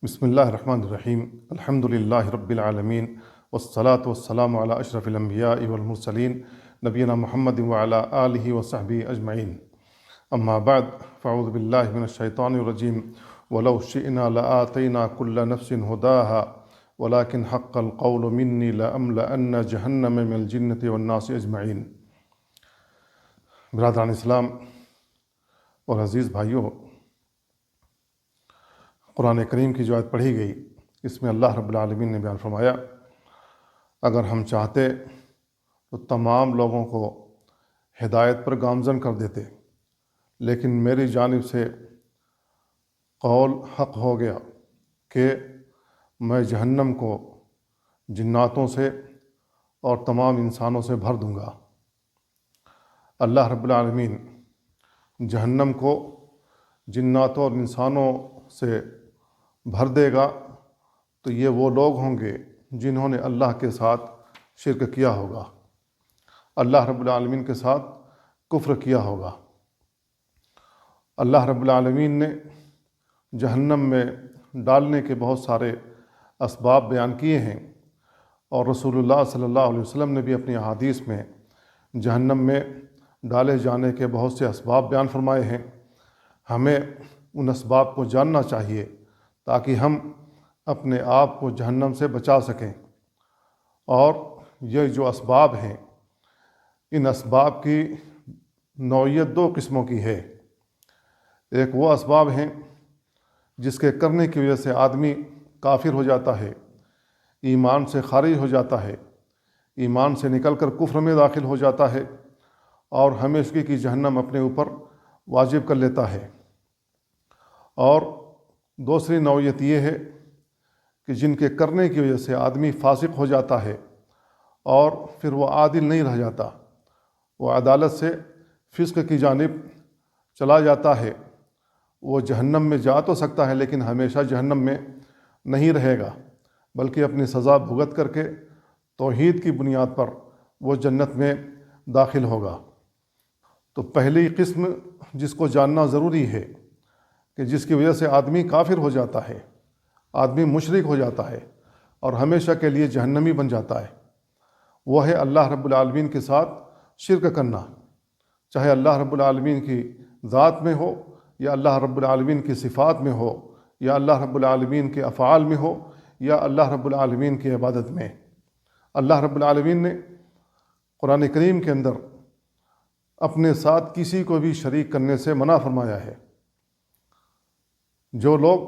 بسم اللہ الرحمن الرحیم الحمد للہ رب العالمین والصلاة والسلام علی اشرف الانبیاء والمرسلین نبینا محمد وعلی آلہ وصحبہ اجمعین اما بعد فاعوذ باللہ من الشیطان الرجیم ولو شئنا لآتینا کل نفس هداها ولكن حق القول منی لأملأن جہنم من الجنة والناس اجمعین۔ برادران اسلام اور عزیز بھائیوں، قرآن کریم کی جو آیت پڑھی گئی اس میں اللہ رب العالمین نے بیان فرمایا، اگر ہم چاہتے تو تمام لوگوں کو ہدایت پر گامزن کر دیتے، لیکن میری جانب سے قول حق ہو گیا کہ میں جہنم کو جناتوں سے اور تمام انسانوں سے بھر دوں گا۔ اللہ رب العالمین جہنم کو جناتوں اور انسانوں سے بھر دے گا تو یہ وہ لوگ ہوں گے جنہوں نے اللہ کے ساتھ شرک کیا ہوگا، اللہ رب العالمین کے ساتھ کفر کیا ہوگا۔ اللہ رب العالمین نے جہنم میں ڈالنے کے بہت سارے اسباب بیان کیے ہیں، اور رسول اللہ صلی اللہ علیہ وسلم نے بھی اپنی احادیث میں جہنم میں ڈالے جانے کے بہت سے اسباب بیان فرمائے ہیں۔ ہمیں ان اسباب کو جاننا چاہیے تاکہ ہم اپنے آپ کو جہنم سے بچا سکیں۔ اور یہ جو اسباب ہیں، ان اسباب کی نوعیت دو قسموں کی ہے۔ ایک وہ اسباب ہیں جس کے کرنے کی وجہ سے آدمی کافر ہو جاتا ہے، ایمان سے خارج ہو جاتا ہے، ایمان سے نکل کر کفر میں داخل ہو جاتا ہے اور ہمیشگی کی جہنم اپنے اوپر واجب کر لیتا ہے۔ اور دوسری نوعیت یہ ہے کہ جن کے کرنے کی وجہ سے آدمی فاسق ہو جاتا ہے اور پھر وہ عادل نہیں رہ جاتا، وہ عدالت سے فسق کی جانب چلا جاتا ہے۔ وہ جہنم میں جا تو سکتا ہے لیکن ہمیشہ جہنم میں نہیں رہے گا، بلکہ اپنی سزا بھگت کر کے توحید کی بنیاد پر وہ جنت میں داخل ہوگا۔ تو پہلی قسم جس کو جاننا ضروری ہے کہ جس کی وجہ سے آدمی کافر ہو جاتا ہے، آدمی مشرک ہو جاتا ہے اور ہمیشہ کے لیے جہنمی بن جاتا ہے، وہ ہے اللہ رب العالمین کے ساتھ شرک کرنا، چاہے اللہ رب العالمین کی ذات میں ہو یا اللہ رب العالمین کی صفات میں ہو یا اللہ رب العالمین کے افعال میں ہو یا اللہ رب العالمین کی عبادت میں۔ اللہ رب العالمین نے قرآن کریم کے اندر اپنے ساتھ کسی کو بھی شریک کرنے سے منع فرمایا ہے۔ جو لوگ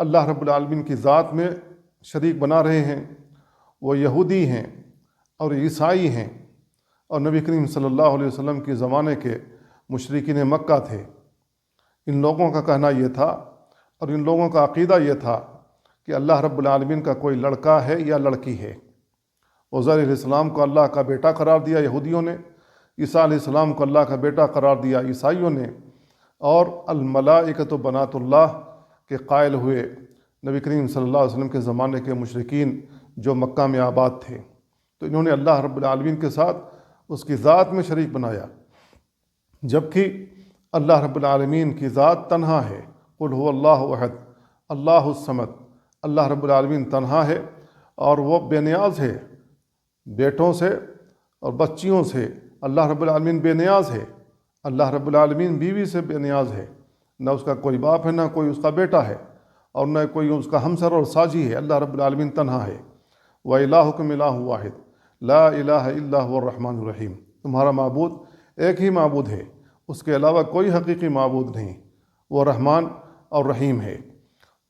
اللہ رب العالمین کی ذات میں شریک بنا رہے ہیں وہ یہودی ہیں اور عیسائی ہیں، اور نبی کریم صلی اللہ علیہ وسلم کے زمانے کے مشرکین مکہ تھے۔ ان لوگوں کا کہنا یہ تھا اور ان لوگوں کا عقیدہ یہ تھا کہ اللہ رب العالمین کا کوئی لڑکا ہے یا لڑکی ہے۔ عزیر علیہ السلام کو اللہ کا بیٹا قرار دیا یہودیوں نے، عیسیٰ علیہ السلام کو اللہ کا بیٹا قرار دیا عیسائیوں نے، اور الملائکۃ بنات اللہ کے قائل ہوئے نبی کریم صلی اللہ علیہ وسلم کے زمانے کے مشرکین جو مکہ میں آباد تھے۔ تو انہوں نے اللہ رب العالمین کے ساتھ اس کی ذات میں شریک بنایا، جبکہ اللہ رب العالمین کی ذات تنہا ہے۔ قل هو اللہ احد اللہ الصمد، اللہ رب العالمین تنہا ہے اور وہ بے نیاز ہے، بیٹوں سے اور بچیوں سے اللہ رب العالمین بے نیاز ہے۔ اللہ رب العالمین بیوی سے بے نیاز ہے، نہ اس کا کوئی باپ ہے، نہ کوئی اس کا بیٹا ہے، اور نہ کوئی اس کا ہمسر اور ساجی ہے۔ اللہ رب العالمین تنہا ہے۔ وَإِلَٰهُكُمْ إِلَٰهٌ وَاحِدٌ لَا إِلَٰهَ إِلَّا هُوَ الرَّحْمَٰنُ الرَّحِيمُ، تمہارا معبود ایک ہی معبود ہے، اس کے علاوہ کوئی حقیقی معبود نہیں، وہ رحمان اور رحیم ہے۔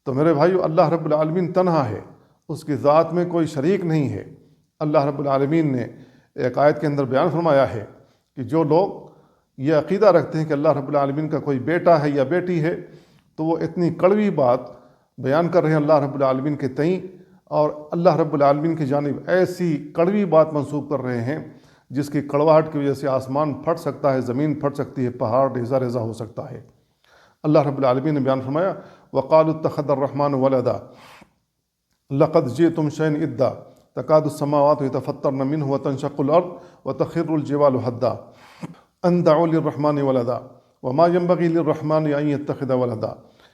تو میرے بھائیو، اللہ رب العالمین تنہا ہے، اس کی ذات میں کوئی شریک نہیں ہے۔ اللہ رب العالمین نے ایک آیت کے اندر بیان فرمایا ہے کہ جو لوگ یہ عقیدہ رکھتے ہیں کہ اللہ رب العالمین کا کوئی بیٹا ہے یا بیٹی ہے، تو وہ اتنی کڑوی بات بیان کر رہے ہیں اللہ رب العالمین کے تئیں، اور اللہ رب العالمین کی جانب ایسی کڑوی بات منسوب کر رہے ہیں جس کی کڑواہٹ کی وجہ سے آسمان پھٹ سکتا ہے، زمین پھٹ سکتی ہے، پہاڑ ریزہ ریزہ ہو سکتا ہے۔ اللہ رب العالمین نے بیان فرمایا وَقَالُوا اتَّخَذَ الرَّحْمَٰنُ وَلَدًا لَقَدْ جِئْتُمْ شَيْئًا إِدًّا تَكَادُ السَّمَاوَاتُ يَتَفَطَّرْنَ مِنْهُ وَتَنشَقُّ الْأَرْضُ وَتَخِرُّ الْجِبَالُ هَدًّا أَن دَعَوْا لِلرَّحْمَٰنِ وَلَدًا وَمَا يَنبَغِي لِلرَّحْمَٰنِ أَن يَتَّخِذَ وَلَدًا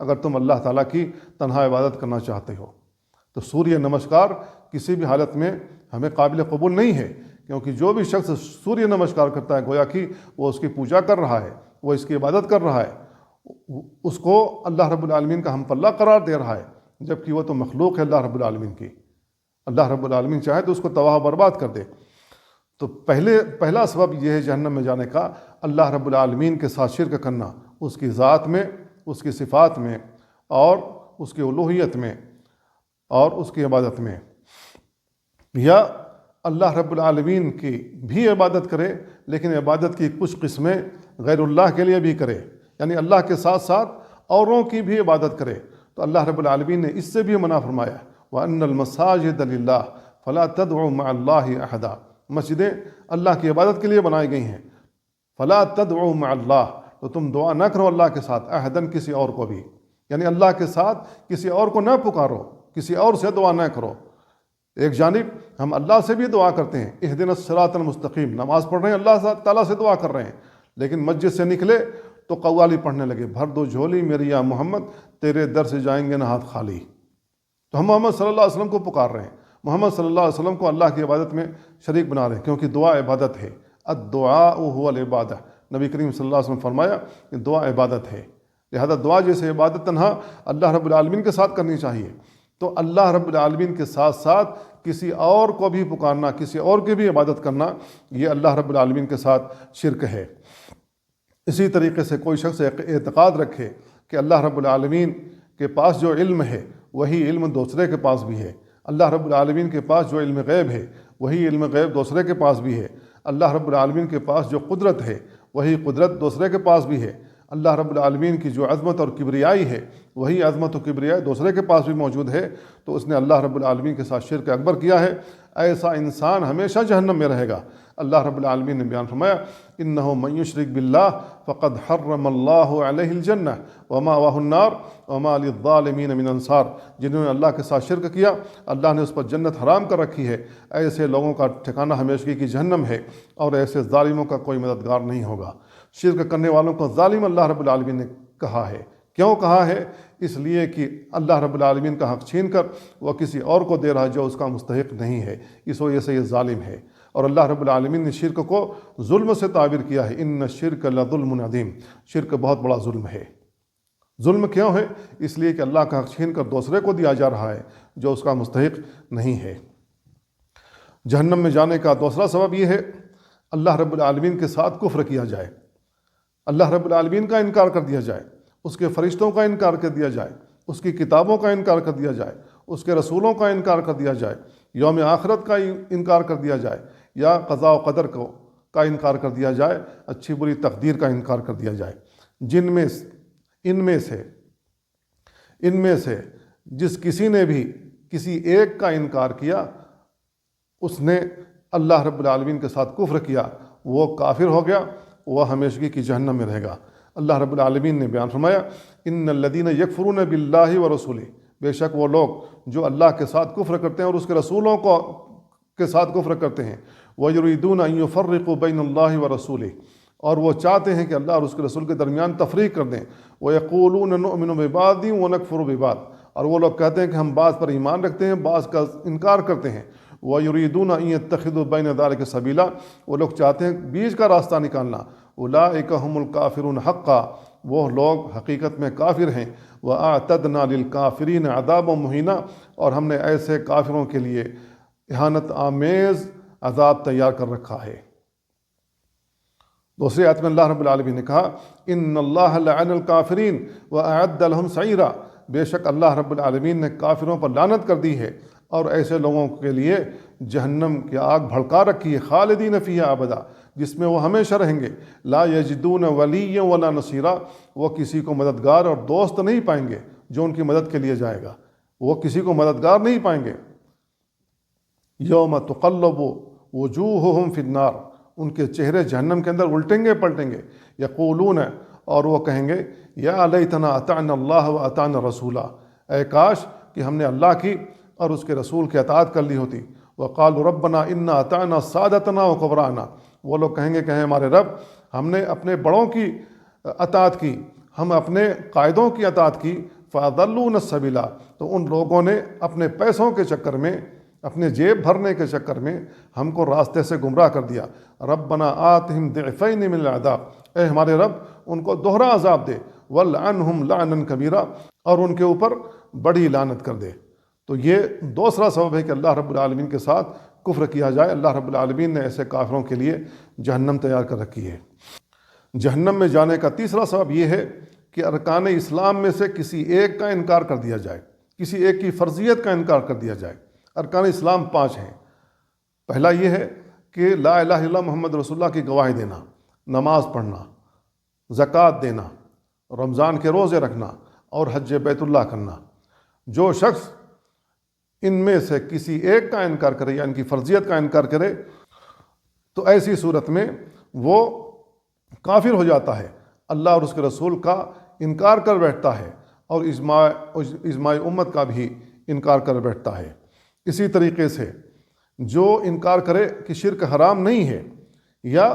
اگر تم اللہ تعالیٰ کی تنہا عبادت کرنا چاہتے ہو۔ تو سوریہ نمسکار کسی بھی حالت میں ہمیں قابل قبول نہیں ہے، کیونکہ جو بھی شخص سوریہ نمسکار کرتا ہے گویا کہ وہ اس کی پوجا کر رہا ہے، وہ اس کی عبادت کر رہا ہے، اس کو اللہ رب العالمین کا ہم پلہ قرار دے رہا ہے، جبکہ وہ تو مخلوق ہے اللہ رب العالمین کی۔ اللہ رب العالمین چاہے تو اس کو تباہ و برباد کر دے۔ تو پہلا سبب یہ ہے جہنم میں جانے کا، اللہ رب العالمین کے ساتھ شرک کرنا، اس کی ذات میں، اس کی صفات میں، اور اس کی الوہیت میں، اور اس کی عبادت میں۔ یا اللہ رب العالمین کی بھی عبادت کرے، لیکن عبادت کی کچھ قسمیں غیر اللہ کے لیے بھی کرے، یعنی اللہ کے ساتھ ساتھ اوروں کی بھی عبادت کرے۔ تو اللہ رب العالمین نے اس سے بھی منع فرمایا، وَأَنَّ الْمَسَاجِدَ لِلَّهِ فَلَا تَدْعُوا مَعَ اللَّهِ أَحَدًا، مسجدیں اللہ کی عبادت کے لیے بنائی گئی ہیں، فَلَا تَدْعُوا مَعَ اللَّهِ، تو تم دعا نہ کرو اللہ کے ساتھ، احدن کسی اور کو بھی، یعنی اللہ کے ساتھ کسی اور کو نہ پکارو، کسی اور سے دعا نہ کرو۔ ایک جانب ہم اللہ سے بھی دعا کرتے ہیں، اہدنا الصراط المستقیم، نماز پڑھ رہے ہیں اللہ تعالیٰ سے دعا کر رہے ہیں، لیکن مسجد سے نکلے تو قوالی پڑھنے لگے، بھر دو جھولی میری یا محمد، تیرے در سے جائیں گے نہ ہاتھ خالی۔ تو ہم محمد صلی اللہ علیہ وسلم کو پکار رہے ہیں، محمد صلی اللہ علیہ وسلم کو اللہ کی عبادت میں شریک بنا رہے ہیں، کیونکہ دعا عبادت ہے، الدعاء هو العبادہ، نبی کریم صلی اللہ علیہ وسلم فرمایا کہ دعا عبادت ہے، لہذا دعا جیسے عبادت تنہا اللہ رب العالمین کے ساتھ کرنی چاہیے۔ تو اللہ رب العالمین کے ساتھ ساتھ کسی اور کو بھی پکارنا، کسی اور کی بھی عبادت کرنا، یہ اللہ رب العالمین کے ساتھ شرک ہے۔ اسی طریقے سے کوئی شخص اعتقاد رکھے کہ اللہ رب العالمین کے پاس جو علم ہے وہی علم دوسرے کے پاس بھی ہے، اللہ رب العالمین کے پاس جو علم غیب ہے وہی علم غیب دوسرے کے پاس بھی ہے، اللہ رب العالمین کے پاس جو قدرت ہے وہی قدرت دوسرے کے پاس بھی ہے، اللہ رب العالمین کی جو عظمت اور کبریائی ہے وہی عظمت و کبریائی دوسرے کے پاس بھی موجود ہے، تو اس نے اللہ رب العالمین کے ساتھ شرک اکبر کیا ہے۔ ایسا انسان ہمیشہ جہنم میں رہے گا۔ اللہ رب العالمین نے بیان فرمایا، انہ من یشرک باللہ فقد حرم اللہ علیہ الجنہ ومأواہ النار وما للظالمین من انصار، جنہوں نے اللہ کے ساتھ شرک کیا اللہ نے اس پر جنت حرام کر رکھی ہے، ایسے لوگوں کا ٹھکانہ ہمیشگی کی جہنم ہے، اور ایسے ظالموں کا کوئی مددگار نہیں ہوگا۔ شرک کرنے والوں کو ظالم اللہ رب العالمین نے کہا ہے۔ کیوں کہا ہے؟ اس لیے کہ اللہ رب العالمین کا حق چھین کر وہ کسی اور کو دے رہا ہے جو اس کا مستحق نہیں ہے، اس وجہ سے یہ ظالم ہے۔ اور اللہ رب العالمین نے شرک کو ظلم سے تعبیر کیا ہے، ان الشرک لظلم عظیم، شرک بہت بڑا ظلم ہے۔ ظلم کیوں ہے؟ اس لیے کہ اللہ کا حق چھین کر دوسرے کو دیا جا رہا ہے جو اس کا مستحق نہیں ہے۔ جہنم میں جانے کا دوسرا سبب یہ ہے، اللہ رب العالمین کے ساتھ کفر کیا جائے، اللہ رب العالمین کا انکار کر دیا جائے، اس کے فرشتوں کا انکار کر دیا جائے، اس کی کتابوں کا انکار کر دیا جائے، اس کے رسولوں کا انکار کر دیا جائے، یوم آخرت کا انکار کر دیا جائے، یا قضاء و قدر کا انکار کر دیا جائے، اچھی بری تقدیر کا انکار کر دیا جائے۔ ان میں سے جس کسی نے بھی کسی ایک کا انکار کیا، اس نے اللہ رب العالمین کے ساتھ کفر کیا، وہ کافر ہو گیا، وہ ہمیشگی کی جہنم میں رہے گا۔ اللہ رب العالمین نے بیان فرمایا، ان الذین یکفرون باللہ ورسولہ، بے شک وہ لوگ جو اللہ کے ساتھ کفر کرتے ہیں اور اس کے رسولوں کے ساتھ کفر کرتے ہیں، وَيُرِيدُونَ أَن يُفَرِّقُوا بَيْنَ اللَّهِ وَرَسُولِهِ، اور وہ چاہتے ہیں کہ اللہ اور اس کے رسول کے درمیان تفریق کر دیں، وَيَقُولُونَ نُؤْمِنُ بِبَعْضٍ وَنَكْفُرُ بِبَعْضٍ، اور وہ لوگ کہتے ہیں کہ ہم بعض پر ایمان رکھتے ہیں، بعض کا انکار کرتے ہیں، وَيُرِيدُونَ أَن يَتَّخِذُوا بَيْنَ ذَلِكَ سَبِيلًا، وہ لوگ چاہتے ہیں بیچ کا راستہ نکالنا، أُولَٰئِكَ هُمُ الْكَافِرُونَ حَقًّا، وہ لوگ حقیقت میں کافر ہیں، وَأَعْتَدْنَا لِلْكَافِرِينَ عَذَابًا مُهِينًا، اور ہم نے ایسے کافروں کے لیے اہانت آمیز عذاب تیار کر رکھا ہے۔ دوسری آیت میں اللہ رب العالمین نے کہا، ان اللہ لعن الکافرین واعد لهم سعیرا، بے شک اللہ رب العالمین نے کافروں پر لعنت کر دی ہے اور ایسے لوگوں کے لیے جہنم کی آگ بھڑکا رکھی ہے، خالدین فیہا ابدا، جس میں وہ ہمیشہ رہیں گے، لا یجدون ولیا ولا نصیرا، وہ کسی کو مددگار اور دوست نہیں پائیں گے جو ان کی مدد کے لیے جائے گا، وہ کسی کو مددگار نہیں پائیں گے۔ یوم تقلب وجوہہم فی النار، ان کے چہرے جہنم کے اندر الٹیں گے پلٹیں گے، یقولون، اور وہ کہیں گے، یا لیتنا اطعنا اللہ و اطعنا رسولا، اے کاش کہ ہم نے اللہ کی اور اس کے رسول کی اطاعت کر لی ہوتی، وقالوا ربنا انا اطعنا سادتنا وکبراءنا، وہ لوگ کہیں گے کہ ہمارے رب، ہم نے اپنے بڑوں کی اطاعت کی، ہم اپنے قائدوں کی اطاعت کی فَأَضَلُّونَ السَّبِيلَ، تو ان لوگوں نے اپنے پیسوں کے چکر میں، اپنے جیب بھرنے کے چکر میں ہم کو راستے سے گمراہ کر دیا۔ ربنا آتہم ضعفین من العذاب، اے ہمارے رب ان کو دوہرا عذاب دے، وَلْعَنْهُمْ لَعْنًا كَبِيرًا، اور ان کے اوپر بڑی لعنت کر دے۔ تو یہ دوسرا سبب ہے کہ اللہ رب العالمین کے ساتھ کفر کیا جائے۔ اللہ رب العالمین نے ایسے کافروں کے لیے جہنم تیار کر رکھی ہے۔ جہنم میں جانے کا تیسرا سبب یہ ہے کہ ارکان اسلام میں سے کسی ایک کا انکار کر دیا جائے، کسی ایک کی فرضیت کا انکار کر دیا جائے۔ ارکان اسلام 5 ہیں۔ پہلا یہ ہے کہ لا الہ الا اللہ محمد رسول اللہ کی گواہی دینا، نماز پڑھنا، زکوٰۃ دینا، رمضان کے روزے رکھنا اور حج بیت اللہ کرنا۔ جو شخص ان میں سے کسی ایک کا انکار کرے یا ان کی فرضیت کا انکار کرے تو ایسی صورت میں وہ کافر ہو جاتا ہے، اللہ اور اس کے رسول کا انکار کر بیٹھتا ہے اور اجماع امت کا بھی انکار کر بیٹھتا ہے۔ اسی طریقے سے جو انکار کرے کہ شرک حرام نہیں ہے، یا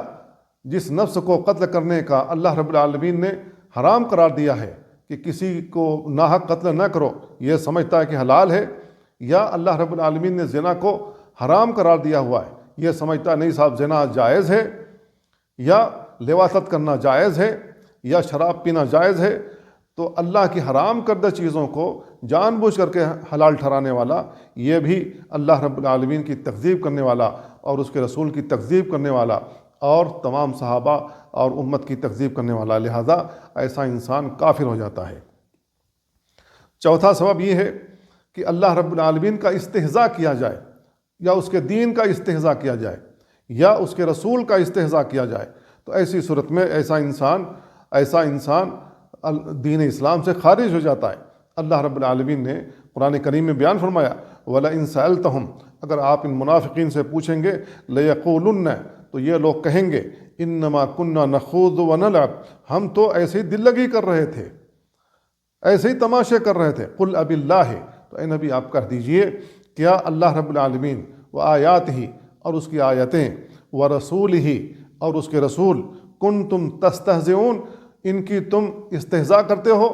جس نفس کو قتل کرنے کا اللہ رب العالمین نے حرام قرار دیا ہے کہ کسی کو ناحق قتل نہ کرو، یہ سمجھتا ہے کہ حلال ہے، یا اللہ رب العالمین نے زنا کو حرام قرار دیا ہوا ہے، یہ سمجھتا ہے نہیں صاحب زنا جائز ہے، یا لواطت کرنا جائز ہے، یا شراب پینا جائز ہے، تو اللہ کی حرام کردہ چیزوں کو جان بوجھ کر کے حلال ٹھہرانے والا، یہ بھی اللہ رب العالمین کی تکذیب کرنے والا اور اس کے رسول کی تکذیب کرنے والا اور تمام صحابہ اور امت کی تکذیب کرنے والا، لہذا ایسا انسان کافر ہو جاتا ہے۔ چوتھا سبب یہ ہے کہ اللہ رب العالمین کا استہزاء کیا جائے، یا اس کے دین کا استہزاء کیا جائے، یا اس کے رسول کا استہزاء کیا جائے، تو ایسی صورت میں ایسا انسان دین اسلام سے خارج ہو جاتا ہے۔ اللہ رب العالمین نے قرآن کریم میں بیان فرمایا وَلَئِن سَأَلْتَهُمْ، اگر آپ ان منافقین سے پوچھیں گے لَيَقُولُنَّ، تو یہ لوگ کہیں گے اِنَّمَا كُنَّا نَخُوضُ وَنَلْعَبُ، ہم تو ایسے ہی دل لگی کر رہے تھے، ایسے ہی تماشے کر رہے تھے۔ قُلْ أَبِ اللَّهِ، تو اے نبی آپ کہہ دیجئے کیا اللہ رب العالمین وآیاتہ، اور اس کی آیتیں، ورسولہ، اور اس کے رسول، کنتم تستہزئون، ان کی تم استہزاء کرتے ہو،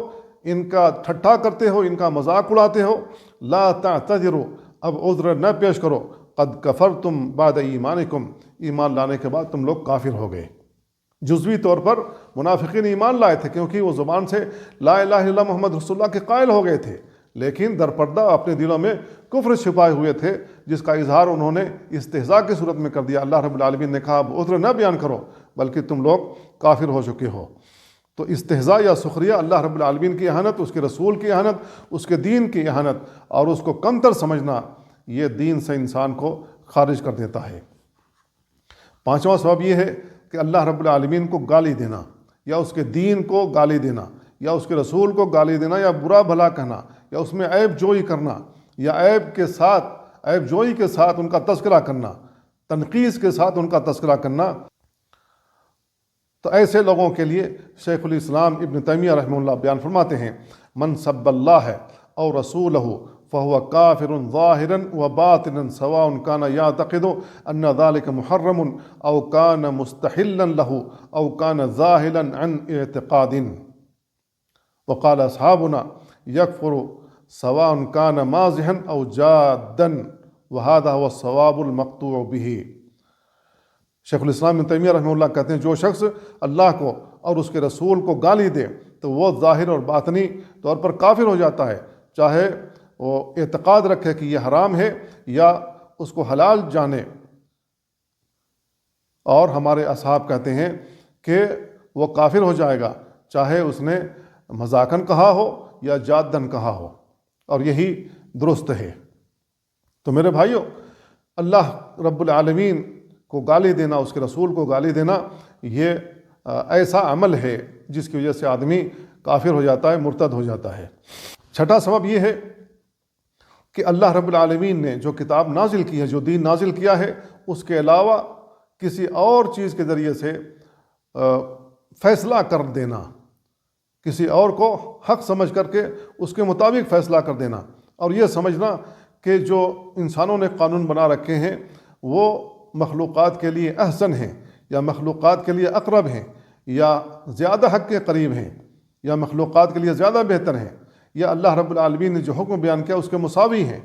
ان کا ٹھٹھا کرتے ہو، ان کا مذاق اڑاتے ہو، لا تعتذروا، اب عذر نہ پیش کرو، قد کفرتم بعد ایمانکم، ایمان لانے کے بعد تم لوگ کافر ہو گئے۔ جزوی طور پر منافقین ایمان لائے تھے کیونکہ وہ زبان سے لا الہ الا اللہ محمد رسول اللہ کے قائل ہو گئے تھے، لیکن در پردہ اپنے دلوں میں کفر چھپائے ہوئے تھے، جس کا اظہار انہوں نے استہزاء کی صورت میں کر دیا۔ اللہ رب العالمین نے کہا اب عذر نہ بیان کرو بلکہ تم لوگ کافر ہو چکے ہو۔ تو استہزاء یا سخریہ اللہ رب العالمین کی اہانت، اس کے رسول کی اہانت، اس کے دین کی اہانت اور اس کو کمتر سمجھنا، یہ دین سے انسان کو خارج کر دیتا ہے۔ پانچواں سبب یہ ہے کہ اللہ رب العالمین کو گالی دینا، یا اس کے دین کو گالی دینا، یا اس کے رسول کو گالی دینا، یا برا بھلا کہنا، یا اس میں عیب جوئی کرنا، یا عیب جوئی کے ساتھ ان کا تذکرہ کرنا، تنقیص کے ساتھ ان کا تذکرہ کرنا۔ تو ایسے لوگوں کے لیے شیخ الاسلام ابن تیمیہ رحمہ اللہ بیان فرماتے ہیں من سب اللہ او رسولہ فہو کافر ظاہرا و باطنا سواء کان یعتقد ان ذلك محرم او کان مستحلا له او کان ظاہلا عن اعتقاد، وقال اصحابنا یکفر سواء کان مازحا او جادا وهذا هو الصواب المقطوع به۔ شیخ الاسلام ابن تیمیہ رحمہ اللہ کہتے ہیں جو شخص اللہ کو اور اس کے رسول کو گالی دے تو وہ ظاہر اور باطنی طور پر کافر ہو جاتا ہے، چاہے وہ اعتقاد رکھے کہ یہ حرام ہے یا اس کو حلال جانے۔ اور ہمارے اصحاب کہتے ہیں کہ وہ کافر ہو جائے گا چاہے اس نے مذاقاً کہا ہو یا جادن کہا ہو، اور یہی درست ہے۔ تو میرے بھائیوں، اللہ رب العالمین کو گالی دینا، اس کے رسول کو گالی دینا، یہ ایسا عمل ہے جس کی وجہ سے آدمی کافر ہو جاتا ہے، مرتد ہو جاتا ہے۔ چھٹا سبب یہ ہے کہ اللہ رب العالمین نے جو کتاب نازل کی ہے، جو دین نازل کیا ہے، اس کے علاوہ کسی اور چیز کے ذریعے سے فیصلہ کر دینا، کسی اور کو حق سمجھ کر کے اس کے مطابق فیصلہ کر دینا، اور یہ سمجھنا کہ جو انسانوں نے قانون بنا رکھے ہیں وہ مخلوقات کے لیے احسن ہیں، یا مخلوقات کے لیے اقرب ہیں، یا زیادہ حق کے قریب ہیں، یا مخلوقات کے لیے زیادہ بہتر ہیں، یا اللہ رب العالمین نے جو حکم بیان کیا اس کے مساوی ہیں،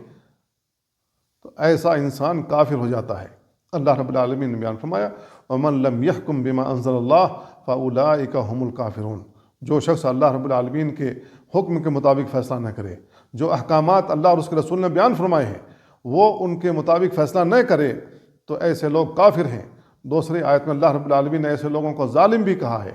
تو ایسا انسان کافر ہو جاتا ہے۔ اللہ رب العالمین نے بیان فرمایا وَمَن لَمْ يَحْكُمْ بِمَا أَنزَلَ اللَّهُ فَأُولَٰئِكَ هُمُ الْكَافِرُونَ، جو شخص اللہ رب العالمین کے حکم کے مطابق فیصلہ نہ کرے، جو احکامات اللہ اور اس کے رسول نے بیان فرمائے ہیں وہ ان کے مطابق فیصلہ نہ کرے، تو ایسے لوگ کافر ہیں۔ دوسری آیت میں اللہ رب العالمین نے ایسے لوگوں کو ظالم بھی کہا ہے۔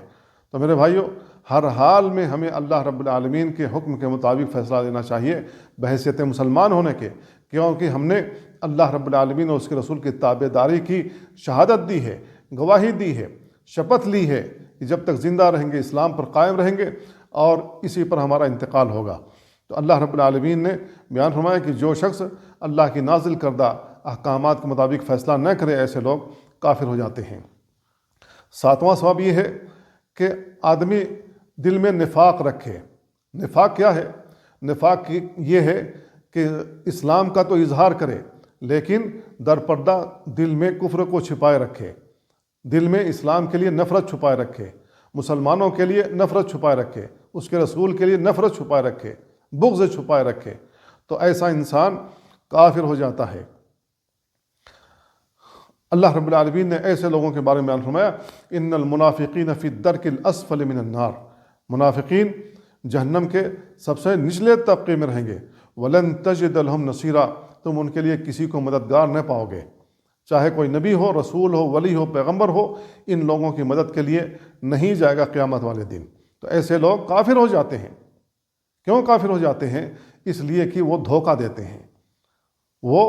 تو میرے بھائیو، ہر حال میں ہمیں اللہ رب العالمین کے حکم کے مطابق فیصلہ لینا چاہیے بحیثیت مسلمان ہونے کے، کیونکہ ہم نے اللہ رب العالمین اور اس کے رسول کی تابع داری کی شہادت دی ہے، گواہی دی ہے، شپت لی ہے کہ جب تک زندہ رہیں گے اسلام پر قائم رہیں گے اور اسی پر ہمارا انتقال ہوگا۔ تو اللہ رب العالمین نے بیان فرمایا کہ جو شخص اللہ کی نازل کردہ احکامات کے مطابق فیصلہ نہ کرے ایسے لوگ کافر ہو جاتے ہیں۔ ساتواں سبب یہ ہے کہ آدمی دل میں نفاق رکھے۔ نفاق کیا ہے؟ نفاق یہ ہے کہ اسلام کا تو اظہار کرے لیکن در پردہ دل میں کفر کو چھپائے رکھے، دل میں اسلام کے لیے نفرت چھپائے رکھے، مسلمانوں کے لیے نفرت چھپائے رکھے، اس کے رسول کے لیے نفرت چھپائے رکھے، بغض چھپائے رکھے، تو ایسا انسان کافر ہو جاتا ہے۔ اللہ رب العالمین نے ایسے لوگوں کے بارے میں بیان فرمایا ان المنافقین فی الدرک الاسفل من النار، منافقین جہنم کے سب سے نچلے طبقے میں رہیں گے۔ ولن تجد لهم نصیرا، تم ان کے لیے کسی کو مددگار نہ پاؤ گے، چاہے کوئی نبی ہو، رسول ہو، ولی ہو، پیغمبر ہو، ان لوگوں کی مدد کے لیے نہیں جائے گا قیامت والے دن۔ تو ایسے لوگ کافر ہو جاتے ہیں۔ کیوں کافر ہو جاتے ہیں؟ اس لیے کہ وہ دھوکہ دیتے ہیں، وہ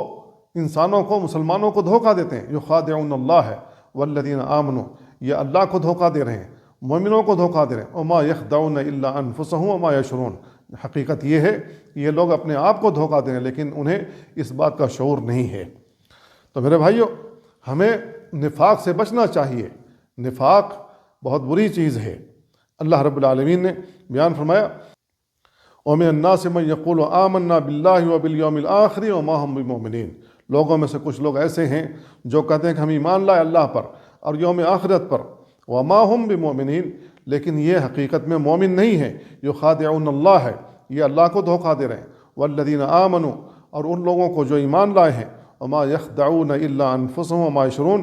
انسانوں کو، مسلمانوں کو دھوکہ دیتے ہیں۔ یخادعون اللہ والذین آمنوا، یہ اللہ کو دھوکہ دے رہے ہیں، مومنوں کو دھوکہ دے رہے ہیں۔ وما یخدعون الا انفسهم وما یشعرون، حقیقت یہ ہے یہ لوگ اپنے آپ کو دھوکہ دے رہے ہیں لیکن انہیں اس بات کا شعور نہیں ہے۔ تو میرے بھائیو، ہمیں نفاق سے بچنا چاہیے۔ نفاق بہت بری چیز ہے۔ اللہ رب العالمین نے بیان فرمایا وَمِنَ النَّاسِ مَن يَقُولُ آمَنَّا بِاللَّهِ وَبِالْيَوْمِ الْآخِرِ وَمَا هُمْ بِمُؤْمِنِينَ، لوگوں میں سے کچھ لوگ ایسے ہیں جو کہتے ہیں کہ ہم ایمان لائے اللہ پر اور یوم آخرت پر، وَمَا هُمْ بِمُؤْمِنِينَ، لیکن یہ حقیقت میں مومن نہیں ہیں۔ یخادعون اللہ ہے، یہ اللہ کو دھوکہ دے رہے ہیں۔ والذین آمنوا، اور ان لوگوں کو جو ایمان لائے ہیں۔ وما یخدعون الا انفسهم وما یشعرون،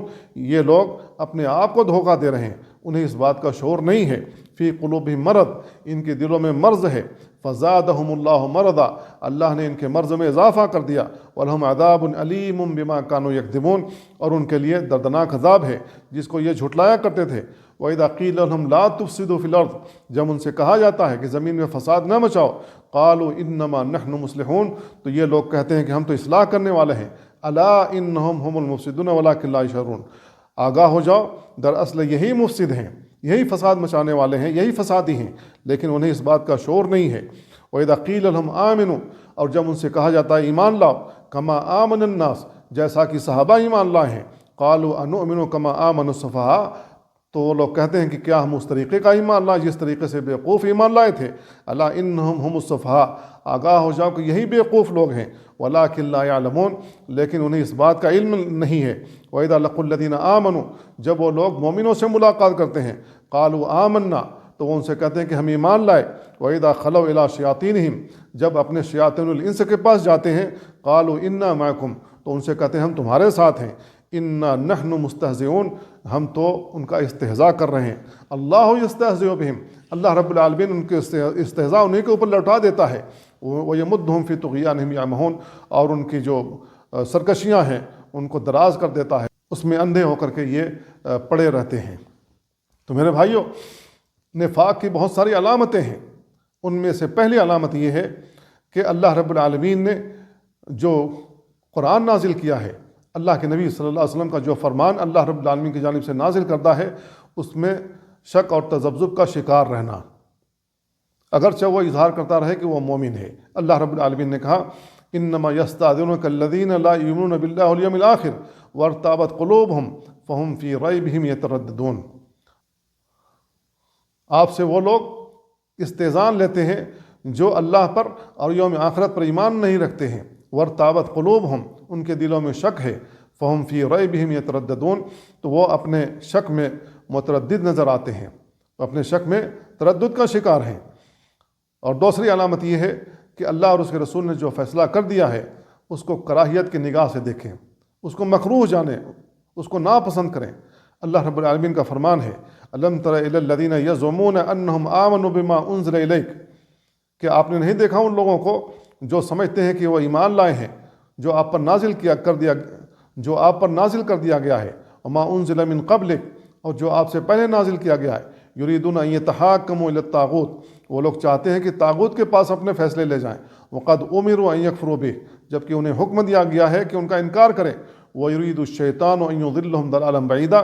یہ لوگ اپنے آپ کو دھوکہ دے رہے ہیں، انہیں اس بات کا شعور نہیں ہے۔ فی قلوبہم مرض، ان کے دلوں میں مرض ہے۔ فزادہم اللہ مرضا، اللہ نے ان کے مرض میں اضافہ کر دیا۔ ولہم عذاب علیم بما کانوا یکذبون، اور ان کے لیے دردناک عذاب ہے جس کو یہ جھٹلایا کرتے تھے۔ وَإِذَا قِيلَ لَهُمْ لَا تُفْسِدُوا فِي الْأَرْضِ، جب ان سے کہا جاتا ہے کہ زمین میں فساد نہ مچاؤ، قالوا انما نحن مصلحون، تو یہ لوگ کہتے ہیں کہ ہم تو اصلاح کرنے والے ہیں۔ الا انہم هم المفسدون ولکن لا یشعرون، آگاہ ہو جاؤ، دراصل یہی مفسد ہیں، یہی فساد مچانے والے ہیں، یہی فسادی ہیں، لیکن انہیں اس بات کا شعور نہیں ہے۔ وَإِذَا قِيلَ لَهُمْ آمِنُوا، اور جب ان سے کہا جاتا ہے ایمان لاؤ، کما آمن الناس، جیسا کہ صحابہ ایمان لائے ہیں، قالوا انؤمن کما آمن السفہاء، تو وہ لوگ کہتے ہیں کہ کیا ہم اس طریقے کا ایمان لائے جس طریقے سے بیوقوف ایمان لائے تھے۔ الا انہم هم السفہاء، آگاہ ہو جاؤ کہ یہی بیوقوف لوگ ہیں۔ ولکن لا یعلمون، لیکن انہیں اس بات کا علم نہیں ہے۔ وَإِذَا لَقُوا الَّذِينَ آمَنُوا، جب وہ لوگ مومنوں سے ملاقات کرتے ہیں، قالوا آمنا، تو وہ ان سے کہتے ہیں کہ ہم ایمان لائے۔ وَإِذَا خَلَوْا إِلَىٰ شَيَاطِينِهِمْ، جب اپنے شیاطین الانس کے پاس جاتے ہیں، قالوا انا معکم، تو ان سے کہتے ہیں ہم تمہارے ساتھ ہیں۔ انا نحن مستہزئون، ہم تو ان کا استہزاء کر رہے ہیں۔ اللہ یستہزئ بہم، اللہ رب العالمین ان کے استہزاء انہیں کے اوپر لوٹا دیتا ہے۔ وَيَمُدُّهُمْ فِي طُغْيَانِهِمْ يَعْمَهُونَ، اور ان کی جو سرکشیاں ہیں ان کو دراز کر دیتا ہے، اس میں اندھے ہو کر کے یہ پڑے رہتے ہیں۔ تو میرے بھائیوں، نفاق کی بہت ساری علامتیں ہیں، ان میں سے پہلی علامت یہ ہے کہ اللہ رب العالمین نے جو قرآن نازل کیا ہے، اللہ کے نبی صلی اللہ علیہ وسلم کا جو فرمان اللہ رب العالمین کی جانب سے نازل کردہ ہے، اس میں شک اور تذبذب کا شکار رہنا، اگرچہ وہ اظہار کرتا رہے کہ وہ مومن ہے۔ اللہ رب العالمین نے کہا انما یستأذنک الذین لا یؤمنون باللہ والیوم الآخر وارتابت قلوبہم فہم فی ریبہم یترددون، آپ سے وہ لوگ استئذان لیتے ہیں جو اللہ پر اور یوم آخرت پر ایمان نہیں رکھتے ہیں۔ وارتابت قلوبہم، ان کے دلوں میں شک ہے۔ فہم فی ریبہم یترددون، تو وہ اپنے شک میں متردد نظر آتے ہیں، اپنے شک میں تردد کا شکار ہیں۔ اور دوسری علامت یہ ہے کہ اللہ اور اس کے رسول نے جو فیصلہ کر دیا ہے اس کو کراہیت کی نگاہ سے دیکھیں، اس کو مکروہ جانیں، اس کو ناپسند کریں۔ اللہ رب العالمین کا فرمان ہے الم تر الی الذین یزعمون انہم آمنوا بما انزل الیک، کہ آپ نے نہیں دیکھا ان لوگوں کو جو سمجھتے ہیں کہ وہ ایمان لائے ہیں جو آپ پر نازل کر دیا گیا ہے، وما انزل من قبلک، اور جو آپ سے پہلے نازل کیا گیا ہے، یریدون ان یتحاکموا الی الطاغوت، وہ لوگ چاہتے ہیں کہ طاغوت کے پاس اپنے فیصلے لے جائیں، وقد امروا ان یکفروا بہ، جبکہ انہیں حکم دیا گیا ہے کہ ان کا انکار کریں، ویرید الشیطان ان یضلهم ضلالا بعیدا،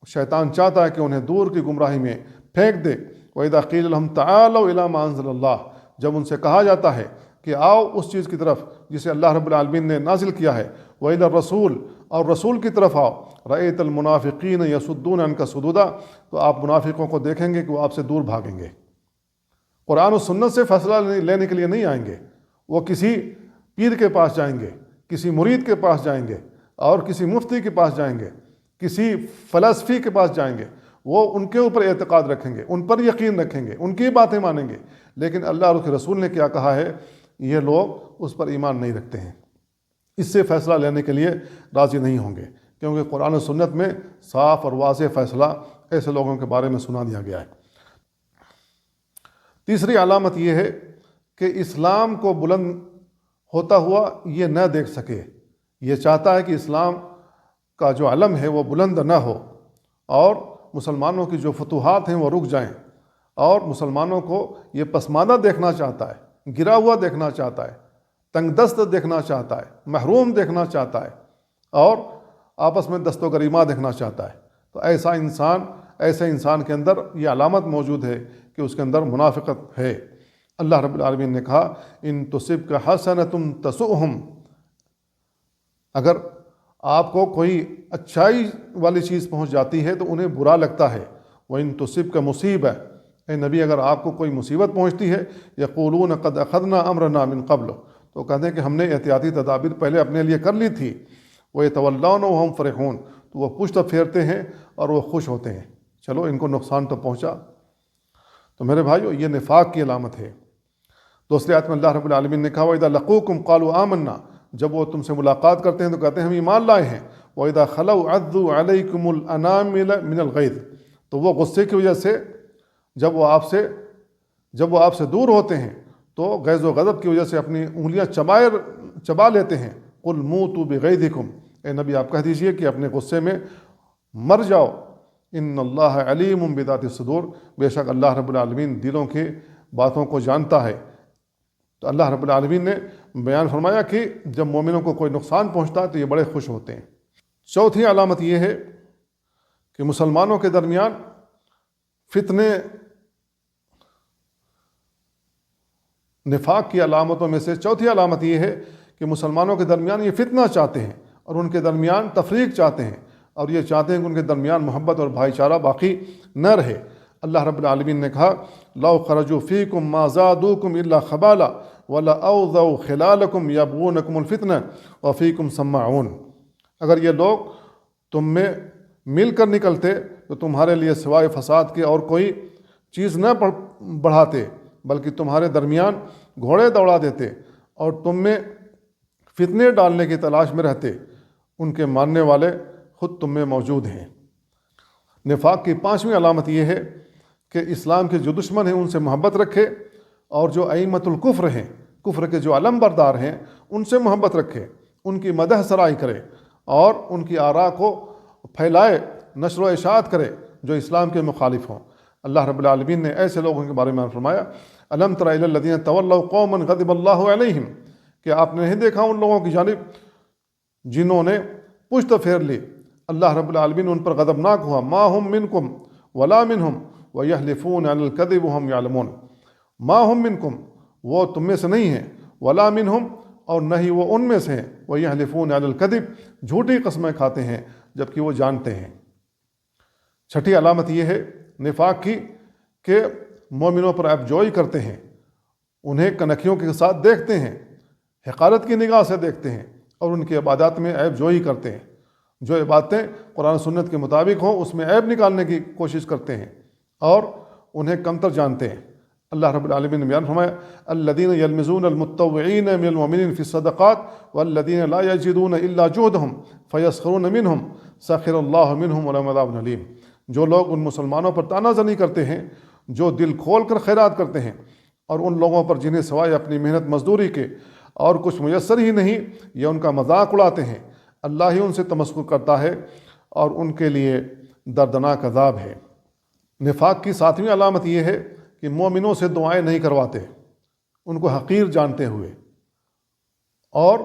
شیطان چاہتا ہے کہ انہیں دور کی گمراہی میں پھینک دے۔ وَإِذَا قِيلَ لَهُمْ تَعَالَوْا إِلَىٰ مَا أَنزَلَ اللَّهُ، جب ان سے کہا جاتا ہے کہ آؤ اس چیز کی طرف جسے اللہ رب العالمین نے نازل کیا ہے، وَإِلَى الرَّسُولِ، اور رسول کی طرف آؤ، رَأَيْتَ الْمُنَافِقِينَ يَصُدُّونَ عَنْكَ صُدُودًا، تو آپ منافقوں کو دیکھیں گے کہ وہ آپ سے دور بھاگیں گے، قرآن و سنت سے فیصلہ لینے کے لیے نہیں آئیں گے، وہ کسی پیر کے پاس جائیں گے، کسی مرید کے پاس جائیں گے، اور کسی مفتی کے پاس جائیں گے، کسی فلسفی کے پاس جائیں گے، وہ ان کے اوپر اعتقاد رکھیں گے، ان پر یقین رکھیں گے، ان کی باتیں مانیں گے، لیکن اللہ اور اس کے رسول نے کیا کہا ہے، یہ لوگ اس پر ایمان نہیں رکھتے ہیں، اس سے فیصلہ لینے کے لیے راضی نہیں ہوں گے، کیونکہ قرآن و سنت میں صاف اور واضح فیصلہ ایسے لوگوں کے بارے میں سنا دیا گیا ہے۔ تیسری علامت یہ ہے کہ اسلام کو بلند ہوتا ہوا یہ نہ دیکھ سکے، یہ چاہتا ہے کہ اسلام کا جو علم ہے وہ بلند نہ ہو، اور مسلمانوں کی جو فتوحات ہیں وہ رک جائیں، اور مسلمانوں کو یہ پسماندہ دیکھنا چاہتا ہے، گرا ہوا دیکھنا چاہتا ہے، تنگ دست دیکھنا چاہتا ہے، محروم دیکھنا چاہتا ہے، اور آپس میں دست و گریما دیکھنا چاہتا ہے۔ تو ایسے انسان کے اندر یہ علامت موجود ہے کہ اس کے اندر منافقت ہے۔ اللہ رب العالمین نے کہا ان تصبک حسنۃ تسؤہم، اگر آپ کو کوئی اچھائی والی چیز پہنچ جاتی ہے تو انہیں برا لگتا ہے، وَإِن تُصِبْكَ مُصِیبَۃ، اے نبی اگر آپ کو کوئی مصیبت پہنچتی ہے، یقولون قد اخذنا امرنا من قبل، تو کہتے ہیں کہ ہم نے احتیاطی تدابیر پہلے اپنے لیے کر لی تھی، وَيَتَوَلَّوْنَ وَهُمْ فَرِحُونَ، تو وہ پشت پھیرتے ہیں اور وہ خوش ہوتے ہیں، چلو ان کو نقصان تو پہنچا۔ تو میرے بھائیو یہ نفاق کی علامت ہے۔ دوسری آیت میں اللہ رب العالمین نے کہا وَإِذَا لَقُوكُمْ قَالُوا آمَنَّا، جب وہ تم سے ملاقات کرتے ہیں تو کہتے ہیں ہم ایمان لائے ہیں، وَإِذَا خَلَوْا عَضُّوا عَلَيْكُمُ الْأَنَامِلَ مِنَ الْغَيْظِ، تو وہ غصے کی وجہ سے جب وہ آپ سے دور ہوتے ہیں تو غیظ و غضب کی وجہ سے اپنی انگلیاں چبا لیتے ہیں، قُلْ مُوتُوا بِغَیظِکُمْ، اے نبی آپ کہہ دیجئے کہ اپنے غصے میں مر جاؤ، ان اللہ علیم بذات الصدور، بے شک اللہ رب العالمین دلوں کی باتوں کو جانتا ہے۔ تو اللہ رب العالمین نے بیان فرمایا کہ جب مومنوں کو کوئی نقصان پہنچتا ہے تو یہ بڑے خوش ہوتے ہیں۔ چوتھی علامت یہ ہے کہ مسلمانوں کے درمیان فتنے، نفاق کی علامتوں میں سے چوتھی علامت یہ ہے کہ مسلمانوں کے درمیان یہ فتنہ چاہتے ہیں اور ان کے درمیان تفریق چاہتے ہیں، اور یہ چاہتے ہیں کہ ان کے درمیان محبت اور بھائی چارہ باقی نہ رہے۔ اللہ رب العالمین نے کہا لو خرجوا فیکم ما زادوکم الا خبالا ولأوضعوا خلالکم یبغونکم الفتنہ وفیکم سماعون، اگر یہ لوگ تم میں مل کر نکلتے تو تمہارے لیے سوائے فساد کے اور کوئی چیز نہ بڑھاتے، بلکہ تمہارے درمیان گھوڑے دوڑا دیتے اور تم میں فتنے ڈالنے کی تلاش میں رہتے، ان کے ماننے والے خود تم میں موجود ہیں۔ نفاق کی پانچویں علامت یہ ہے کہ اسلام کے جو دشمن ہیں ان سے محبت رکھے، اور جو ائمۃ الکفر ہیں، کفر کے جو علم بردار ہیں ان سے محبت رکھے، ان کی مدح سرائی کرے اور ان کی آراء کو پھیلائے، نشر و اشاعت کرے جو اسلام کے مخالف ہوں۔ اللہ رب العالمین نے ایسے لوگوں کے بارے میں فرمایا الم تر الی الذین تولوا قوما غضب اللہ علیہم، کہ آپ نے نہیں دیکھا ان لوگوں کی جانب جنہوں نے پشت پھیر لی، اللہ رب العالمین ان پر غضبناک ہوا، ما ہم منکم ولا منہم ویحلفون علی الکذب وہم یعلمون، ما ہم منکم، وہ تم میں سے نہیں ہیں، ولا منہم، اور نہ ہی وہ ان میں سے ہیں، ویحلفون علی الکذب، جھوٹی قسمیں کھاتے ہیں جبکہ وہ جانتے ہیں۔ چھٹی علامت یہ ہے نفاق کی کہ مومنوں پر عیب جوئی کرتے ہیں، انہیں کنکھیوں کے ساتھ دیکھتے ہیں، حقارت کی نگاہ سے دیکھتے ہیں، اور ان کی عبادات میں عیب جوئی کرتے ہیں، جو عبادتیں قرآن و سنت کے مطابق ہوں اس میں عیب نکالنے کی کوشش کرتے ہیں اور انہیں کمتر جانتے ہیں۔ اللہ رب العالمین نے بیان فرمایا الذین یلمزون المتطوعین من المؤمنین فی الصدقات والذین لا یجدون الا جہدہم فیسخرون منہم سخر اللہ منہم ولہم عذاب علیم۔ جو لوگ ان مسلمانوں پر طعنہ زنی کرتے ہیں جو دل کھول کر خیرات کرتے ہیں، اور ان لوگوں پر جنہیں سوائے اپنی محنت مزدوری کے اور کچھ میسر ہی نہیں، یہ ان کا مذاق اڑاتے ہیں، اللہ ہی ان سے تمسخر کرتا ہے اور ان کے لیے دردناک عذاب ہے۔ نفاق کی ساتویں علامت یہ ہے کہ مومنوں سے دعائیں نہیں کرواتے، ان کو حقیر جانتے ہوئے، اور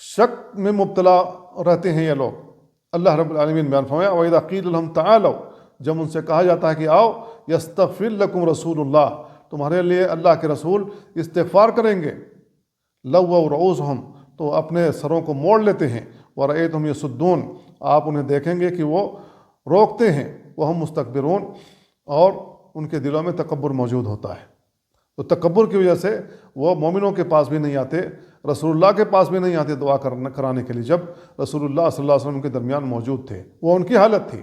شک میں مبتلا رہتے ہیں یہ لوگ۔ اللہ رب العالمین بیان فرمایا وَإِذَا قِيلَ لَهُمْ تَعَالَوْا، جب ان سے کہا جاتا ہے کہ آؤ، يَسْتَغْفِرْ لَكُمْ رَسُولُ اللَّهِ، تمہارے لیے اللہ کے رسول استغفار کریں گے، لَوَّوْا رُؤُوسَهُمْ، تو اپنے سروں کو موڑ لیتے ہیں، وَرَأَيْتَهُمْ يَصُدُّونَ، آپ انہیں دیکھیں گے کہ وہ روکتے ہیں، وَهُمْ مُسْتَكْبِرُونَ، اور ان کے دلوں میں تکبر موجود ہوتا ہے۔ تو تکبر کی وجہ سے وہ مومنوں کے پاس بھی نہیں آتے، رسول اللہ کے پاس بھی نہیں آتے دعا کرانے کے لیے، جب رسول اللہ صلی اللہ علیہ وسلم کے درمیان موجود تھے۔ وہ ان کی حالت تھی،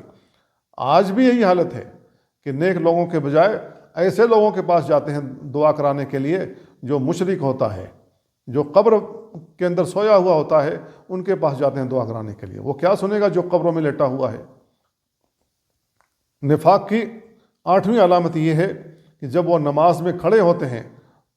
آج بھی یہی حالت ہے کہ نیک لوگوں کے بجائے ایسے لوگوں کے پاس جاتے ہیں دعا کرانے کے لیے جو مشرک ہوتا ہے، جو قبر کے اندر سویا ہوا ہوتا ہے، ان کے پاس جاتے ہیں دعا کرانے کے لیے۔ وہ کیا سنے گا جو قبروں میں لیٹا ہوا ہے۔ نفاق کی آٹھویں علامت یہ ہے کہ جب وہ نماز میں کھڑے ہوتے ہیں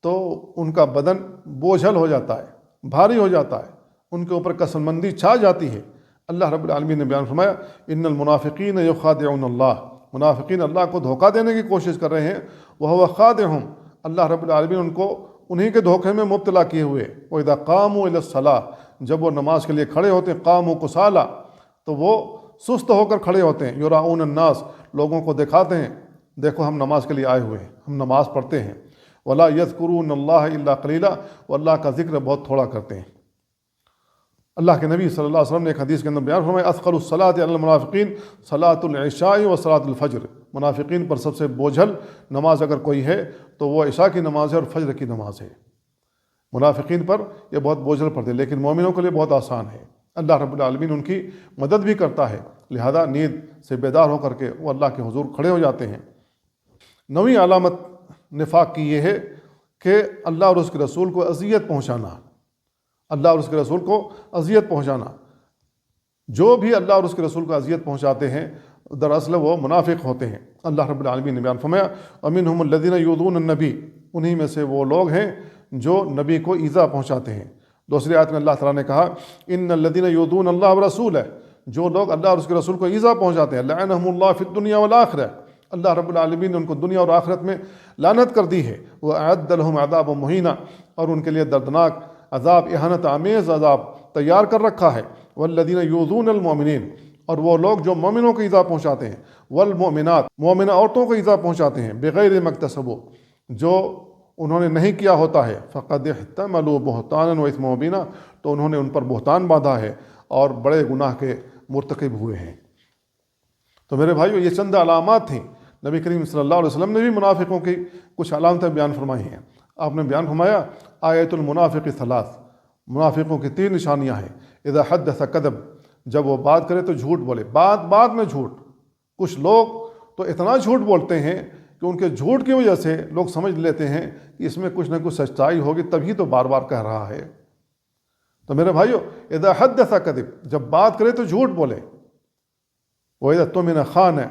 تو ان کا بدن بوجھل ہو جاتا ہے، بھاری ہو جاتا ہے، ان کے اوپر کسل مندی چھا جاتی ہے۔ اللہ رب العالمین نے بیان فرمایا ان المنافقین یخادعون اللہ، منافقین اللہ کو دھوکہ دینے کی کوشش کر رہے ہیں، وہو خادعہم، اللہ رب العالمین ان کو انہی کے دھوکے میں مبتلا کیے ہوئے۔ وَإِذَا قَامُوا إِلَى الصَّلَاةِ، جب وہ نماز کے لیے کھڑے ہوتے ہیں، قاموا کسالى، تو وہ سست ہو کر کھڑے ہوتے ہیں، یراؤن الناس، لوگوں کو دکھاتے ہیں دیکھو ہم نماز کے لیے آئے ہوئے ہیں، ہم نماز پڑھتے ہیں۔ وَلَا يَذْكُرُونَ اللَّهَ إِلَّا قَلِيلًا، وہ اللہ کا ذکر بہت تھوڑا کرتے ہیں۔ اللہ کے نبی صلی اللہ علیہ وسلم نے ایک حدیث کے اندر بیان فرمایا اثقل الصلاۃ علی المنافقین صلاۃ العشاء و صلاۃ الفجر، منافقین پر سب سے بوجھل نماز اگر کوئی ہے تو وہ عشاء کی نماز ہے اور فجر کی نماز ہے۔ منافقین پر یہ بہت بوجھل پڑتے، لیکن مومنوں کے لیے بہت آسان ہے۔ اللہ رب العالمین ان کی مدد بھی کرتا ہے، لہذا نیند سے بیدار ہو کر کے وہ اللہ کے حضور کھڑے ہو جاتے ہیں۔ نویں علامت نفاق کی یہ ہے کہ اللہ اور اس کے رسول کو اذیت پہنچانا، اللہ اور اس کے رسول کو اذیت پہنچانا۔ جو بھی اللہ اور اس کے رسول کو اذیت پہنچاتے ہیں دراصل وہ منافق ہوتے ہیں۔ اللہ رب العالمین نے بیان فرمایا وَمِنْهُمُ الَّذِينَ يُؤْذُونَ النَّبِيَّ، انہی میں سے وہ لوگ ہیں جو نبی کو ایذا پہنچاتے ہیں۔ دوسری آیت میں اللہ تعالیٰ نے کہا إِنَّ الَّذِينَ يُؤْذُونَ اللَّهَ وَرَسُولَهُ، جو لوگ اللہ اور اس کے رسول کو ایذا پہنچاتے ہیں لَعَنَهُمُ اللَّهُ فِي الدُّنْيَا وَالْآخِرَةِ، اللہ رب العالمین نے ان کو دنیا اور آخرت میں لعنت کر دی ہے۔ وَأَعَدَّ لَهُمْ عَذَابًا مُهِينًا، اور ان کے لیے دردناک عذاب، اہانت آمیز عذاب تیار کر رکھا ہے۔ وَالَّذِينَ يُؤْذُونَ الْمُؤْمِنِينَ، اور وہ لوگ جو مومنوں کو ایذا پہنچاتے ہیں، والمؤمنات، مومنہ عورتوں کو ایذا پہنچاتے ہیں، بغیر مکتسبو، جو انہوں نے نہیں کیا ہوتا ہے، فقد احتملوا بہتانا واثما مبینا، تو انہوں نے ان پر بہتان باندھا ہے اور بڑے گناہ کے مرتکب ہوئے ہیں۔ تو میرے بھائیو یہ چند علامات تھیں، نبی کریم صلی اللہ علیہ وسلم نے بھی منافقوں کی کچھ علامتیں بیان فرمائی ہیں۔ آپ نے بیان فرمایا آیت المنافق ثلاث، منافقوں کی 3 نشانیاں ہیں۔ اذا حدث کذب، جب وہ بات کرے تو جھوٹ بولے، بات میں جھوٹ۔ کچھ لوگ تو اتنا جھوٹ بولتے ہیں کہ ان کے جھوٹ کی وجہ سے لوگ سمجھ لیتے ہیں کہ اس میں کچھ نہ کچھ سچائی ہوگی، تبھی تو بار بار کہہ رہا ہے۔ تو میرے بھائیو اذا حدث کذب، جب بات کرے تو جھوٹ بولے۔ وَإِذَا اؤْتُمِنَ خَانَ،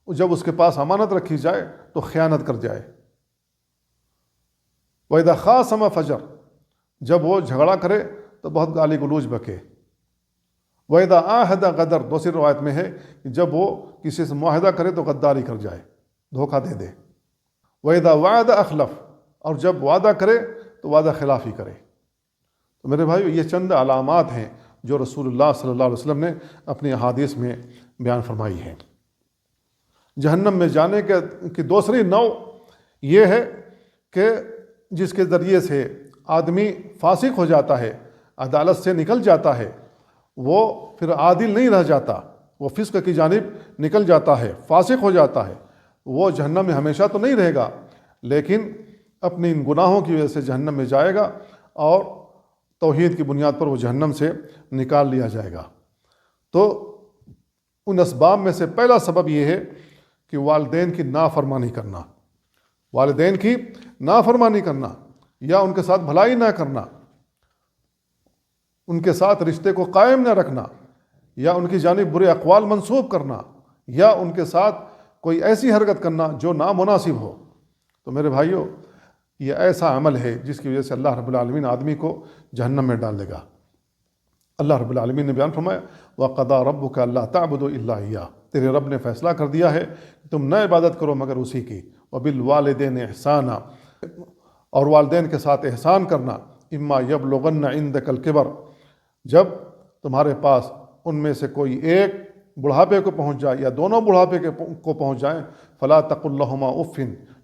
جب اس کے پاس امانت رکھی جائے تو خیانت کر جائے۔ وَإِذَا خَاصَمَ فَجَرَ، جب وہ جھگڑا کرے تو بہت گالی گلوچ بکے۔ وَإِذَا عَاهَدَ غَدَرَ، دوسری روایت میں ہے کہ جب وہ کسی سے معاہدہ کرے تو غداری کر جائے، دھوکہ دے دے۔ وَإِذَا وَعَدَ أَخْلَفَ، اور جب وعدہ کرے تو وعدہ خلافی کرے۔ تو میرے بھائیو یہ چند علامات ہیں جو رسول اللہ صلی اللہ علیہ وسلم نے اپنی احادیث میں بیان فرمائی ہیں۔ جہنم میں جانے کی دوسری نوع یہ ہے کہ جس کے ذریعے سے آدمی فاسق ہو جاتا ہے، عدالت سے نکل جاتا ہے، وہ پھر عادل نہیں رہ جاتا، وہ فسق کی جانب نکل جاتا ہے، فاسق ہو جاتا ہے۔ وہ جہنم میں ہمیشہ تو نہیں رہے گا، لیکن اپنی ان گناہوں کی وجہ سے جہنم میں جائے گا، اور توحید کی بنیاد پر وہ جہنم سے نکال لیا جائے گا۔ تو ان اسباب میں سے پہلا سبب یہ ہے کہ والدین کی نافرمانی کرنا۔ والدین کی نافرمانی کرنا یا ان کے ساتھ بھلائی نہ کرنا، ان کے ساتھ رشتے کو قائم نہ رکھنا، یا ان کی جانب برے اقوال منسوب کرنا، یا ان کے ساتھ کوئی ایسی حرکت کرنا جو نامناسب ہو، تو میرے بھائیوں یہ ایسا عمل ہے جس کی وجہ سے اللہ رب العالمین آدمی کو جہنم میں ڈال دے گا۔ اللہ رب العالمین نے بیان فرمایا وَقَضَىٰ رَبُّكَ أَلَّا تَعْبُدُوا إِلَّا إِيَّاهُ، تیرے رب نے فیصلہ کر دیا ہے کہ تم نہ عبادت کرو مگر اسی کی، وَبِالْوَالِدَيْنِ إِحْسَانًا، اور والدین کے ساتھ احسان کرنا، اما یبلغن عندک الکبر، جب تمہارے پاس ان میں سے کوئی ایک بڑھاپے کو پہنچ جائے یا دونوں بڑھاپے کو پہنچ جائیں، فلا تقل لہما اف،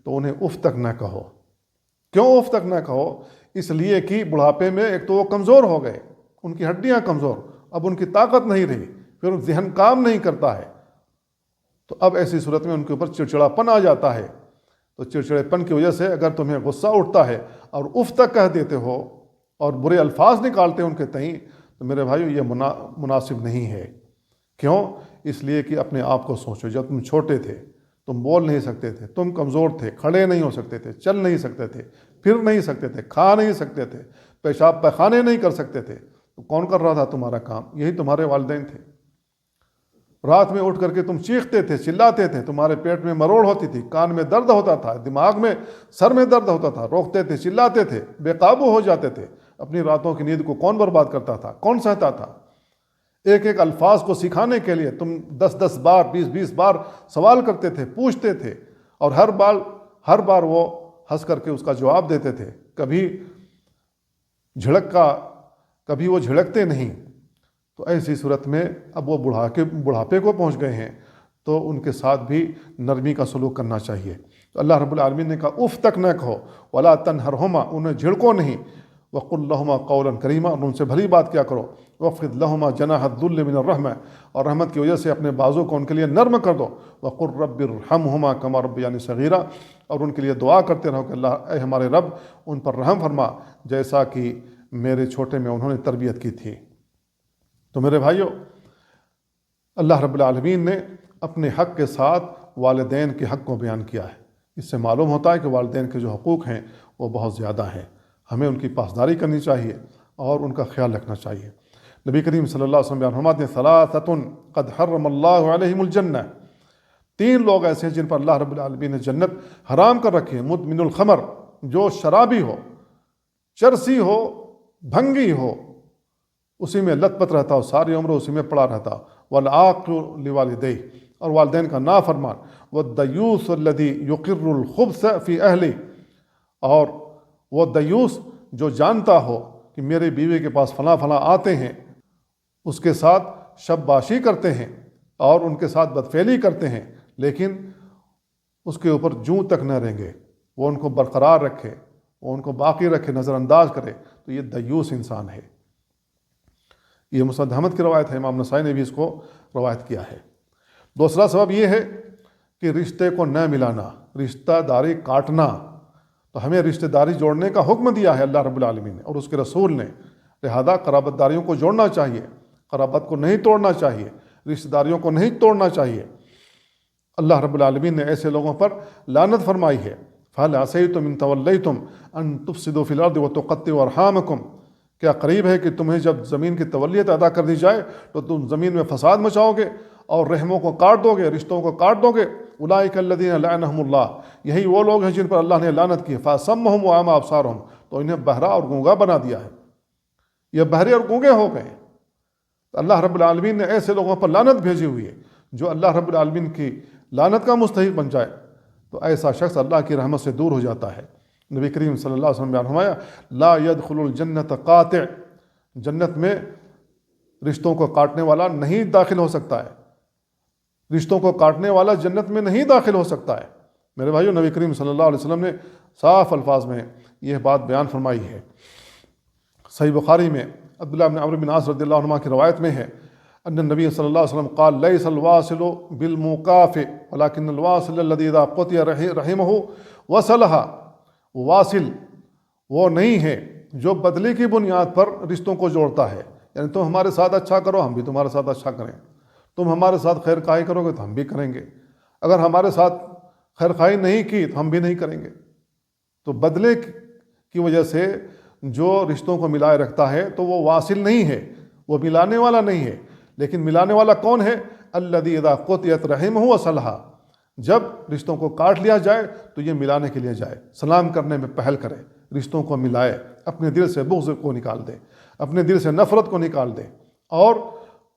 تو انہیں اف تک نہ کہو۔ کیوں اف تک نہ کہو؟ اس لیے کہ بڑھاپے میں ایک تو وہ کمزور ہو گئے، ان کی ہڈیاں کمزور، اب ان کی طاقت نہیں رہی، پھر ذہن کام نہیں کرتا ہے، تو اب ایسی صورت میں ان کے اوپر چڑچڑاپن آ جاتا ہے۔ تو چڑچڑے پن کی وجہ سے اگر تمہیں غصہ اٹھتا ہے اور اف تک کہہ دیتے ہو اور برے الفاظ نکالتے ہیں ان کے تئیں، تو میرے بھائیو یہ مناسب نہیں ہے۔ کیوں؟ اس لیے کہ اپنے آپ کو سوچو، جب تم چھوٹے تھے، تم بول نہیں سکتے تھے، تم کمزور تھے، کھڑے نہیں ہو سکتے تھے، چل نہیں سکتے تھے، پھر نہیں سکتے تھے، کھا نہیں سکتے تھے، پیشاب پیخانے نہیں کر سکتے تھے، تو کون کر رہا تھا تمہارا کام؟ یہی تمہارے والدین تھے۔ رات میں اٹھ کر کے تم چیختے تھے، چلاتے تھے، تمہارے پیٹ میں مروڑ ہوتی تھی، کان میں درد ہوتا تھا، دماغ میں، سر میں درد ہوتا تھا، روکتے تھے، چلاتے تھے، بے قابو ہو جاتے تھے۔ اپنی راتوں کی نیند کو کون برباد کرتا تھا؟ کون سہتا تھا؟ ایک ایک الفاظ کو سکھانے کے لیے تم 10 بار 20 بار سوال کرتے تھے، پوچھتے تھے، اور ہر بار وہ ہنس کر کے اس کا جواب دیتے تھے، کبھی کبھی وہ جھڑکتے نہیں۔ تو ایسی صورت میں اب وہ بڑھاپے کو پہنچ گئے ہیں، تو ان کے ساتھ بھی نرمی کا سلوک کرنا چاہیے۔ تو اللہ رب العالمین نے کہا اف تک نہ کہو، ولا تنہرہما، انہیں جھڑکو نہیں، وقل لہما قولا کریما، اور ان سے بھلی بات کیا کرو، وخفض لہما جناح الذل من الرحمہ، اور رحمت کی وجہ سے اپنے بازو کو ان کے لیے نرم کر دو، وقل رب ارحمہما کما ربیانی صغیرا، اور ان کے لیے دعا کرتے رہو کہ اللہ اے ہمارے رب ان پر رحم فرما جیسا کہ میرے چھوٹے میں انہوں نے تربیت کی تھی۔ تو میرے بھائیوں، اللہ رب العالمین نے اپنے حق کے ساتھ والدین کے حق کو بیان کیا ہے۔ اس سے معلوم ہوتا ہے کہ والدین کے جو حقوق ہیں وہ بہت زیادہ ہیں، ہمیں ان کی پاسداری کرنی چاہیے اور ان کا خیال رکھنا چاہیے۔ نبی کریم صلی اللہ علیہ وسلم بیان فرماتے ہیں ثلاثۃ قد حرم اللہ علیہم الجنہ، 3 لوگ ایسے ہیں جن پر اللہ رب العالمین نے جنت حرام کر رکھی ہے۔ مدمن الخمر، جو شرابی ہو، چرسی ہو، بھنگی ہو، اسی میں لت پت رہتا ہو، ساری عمر اسی میں پڑا رہتا، والعاق لوالدیہ، اور والدین کا نافرمان، والدیوث الذی یقر الخبث فی اہلی، اور وہ دیوس جو جانتا ہو کہ میرے بیوی کے پاس فلاں فلاں آتے ہیں، اس کے ساتھ شب باشی کرتے ہیں اور ان کے ساتھ بدفعلی کرتے ہیں، لیکن اس کے اوپر جوں تک نہ رہیں گے، وہ ان کو برقرار رکھے، وہ ان کو باقی رکھے، نظر انداز کرے، تو یہ دیوس انسان ہے۔ یہ مسند احمد کی روایت ہے، امام نسائی نے بھی اس کو روایت کیا ہے۔ دوسرا سبب یہ ہے کہ رشتے کو نہ ملانا، رشتہ داری کاٹنا۔ تو ہمیں رشتہ داری جوڑنے کا حکم دیا ہے اللہ رب العالمین نے اور اس کے رسول نے، لہذا قرابت داریوں کو جوڑنا چاہیے، قرابت کو نہیں توڑنا چاہیے، رشتہ داریوں کو نہیں توڑنا چاہیے۔ اللہ رب العالمین نے ایسے لوگوں پر لعنت فرمائی ہے، فَهَلْ عَسَيْتُمْ إِن تَوَلَّيْتُمْ أَن تُفْسِدُوا فِي الْأَرْضِ وَتُقَطِّعُوا أَرْحَامَكُمْ، کیا قریب ہے کہ تمہیں جب زمین کی تولیت ادا کر دی جائے تو تم زمین میں فساد مچاؤ گے اور رحموں کو کاٹ دو گے، رشتوں کو کاٹ دو گے۔ اولئک الذین لعنہم اللہ، یہی وہ لوگ ہیں جن پر اللہ نے لعنت کی ہے، فَأَصَمَّهُمْ وَأَعْمَىٰ أَبْصَارَهُمْ، تو انہیں بہرا اور گونگا بنا دیا ہے، یہ بہرے اور گونگے ہو گئے۔ اللہ رب العالمین نے ایسے لوگوں پر لعنت بھیجی ہوئی ہے، جو اللہ رب العالمین کی لعنت کا مستحق بن جائے تو ایسا شخص اللہ کی رحمت سے دور ہو جاتا ہے۔ نبی کریم صلی اللہ علیہ وسلم نے بیان فرمایا لا يدخل الجنت قاطع، جنت میں رشتوں کو کاٹنے والا نہیں داخل ہو سکتا ہے، رشتوں کو کاٹنے والا جنت میں نہیں داخل ہو سکتا ہے۔ میرے بھائیو، نبی کریم صلی اللہ علیہ وسلم نے صاف الفاظ میں یہ بات بیان فرمائی ہے۔ صحیح بخاری میں عبداللہ بن عمرو بن عاص رضی اللہ عنہ کی روایت میں ہے ان النبی صلی اللہ علیہ وسلم قال لیس الواصل بالمکافئ ولکن الواصل الذی اذا قطع رحمہ وصلہ، واصل وہ نہیں ہے جو بدلے کی بنیاد پر رشتوں کو جوڑتا ہے، یعنی تم ہمارے ساتھ اچھا کرو ہم بھی تمہارے ساتھ اچھا کریں، تم ہمارے ساتھ خیر خواہی کرو گے تو ہم بھی کریں گے، اگر ہمارے ساتھ خیر خواہی نہیں کی تو ہم بھی نہیں کریں گے۔ تو بدلے کی وجہ سے جو رشتوں کو ملائے رکھتا ہے تو وہ واصل نہیں ہے، وہ ملانے والا نہیں ہے۔ لیکن ملانے والا کون ہے؟ الذی اذا قطعت رحمہ وصلھا، جب رشتوں کو کاٹ لیا جائے تو یہ ملانے کے لیے جائے، سلام کرنے میں پہل کرے، رشتوں کو ملائے، اپنے دل سے بغض کو نکال دے، اپنے دل سے نفرت کو نکال دے اور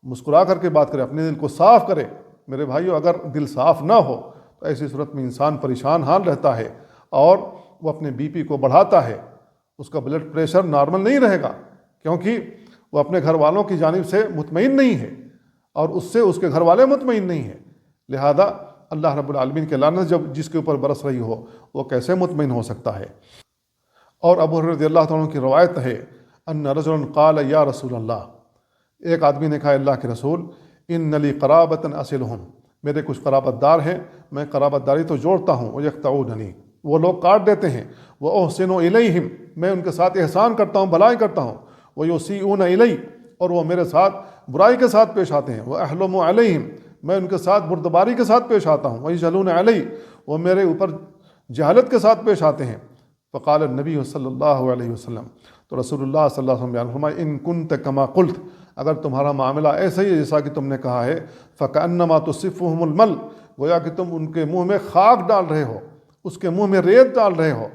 مسکرا کر کے بات کرے، اپنے دل کو صاف کرے۔ میرے بھائیو، اگر دل صاف نہ ہو تو ایسی صورت میں انسان پریشان حال رہتا ہے اور وہ اپنے بی پی کو بڑھاتا ہے، اس کا بلڈ پریشر نارمل نہیں رہے گا، کیونکہ وہ اپنے گھر والوں کی جانب سے مطمئن نہیں ہے اور اس سے اس کے گھر والے مطمئن نہیں ہیں۔ لہذا اللہ رب العالمین کے لعنت جب جس کے اوپر برس رہی ہو وہ کیسے مطمئن ہو سکتا ہے؟ اور ابو ہریرہ رضی اللہ تعالیٰ عنہ کی روایت ہے ان رجلا قال یا رسول اللہ، ایک آدمی نے کہا اللہ کے رسول، ان لی قرابۃ اصلہم، میرے کچھ قرابت دار ہیں، میں قرابت داری تو جوڑتا ہوں، ویقطعوننی، وہ لوگ کاٹ دیتے ہیں، واحسن الیہم، میں ان کے ساتھ احسان کرتا ہوں، بھلائی کرتا ہوں، ویسیئون الی، اور وہ میرے ساتھ برائی کے ساتھ پیش آتے ہیں، واحلم علیہم، میں ان کے ساتھ بردباری کے ساتھ پیش آتا ہوں، ویجہلون علی، وہ میرے اوپر جہالت کے ساتھ پیش آتے ہیں۔ فقال النبی صلی اللہ علیہ وسلم، تو رسول اللہ صلی اللہ علیہ وسلم بیان فرمائے، ان کنت کما قلت، اگر تمہارا معاملہ ایسا ہی ہے جیسا کہ تم نے کہا ہے، فکأنما تصفهم المل، گویا کہ تم ان کے منہ میں خاک ڈال رہے ہو، اس کے منہ میں ریت ڈال رہے ہو۔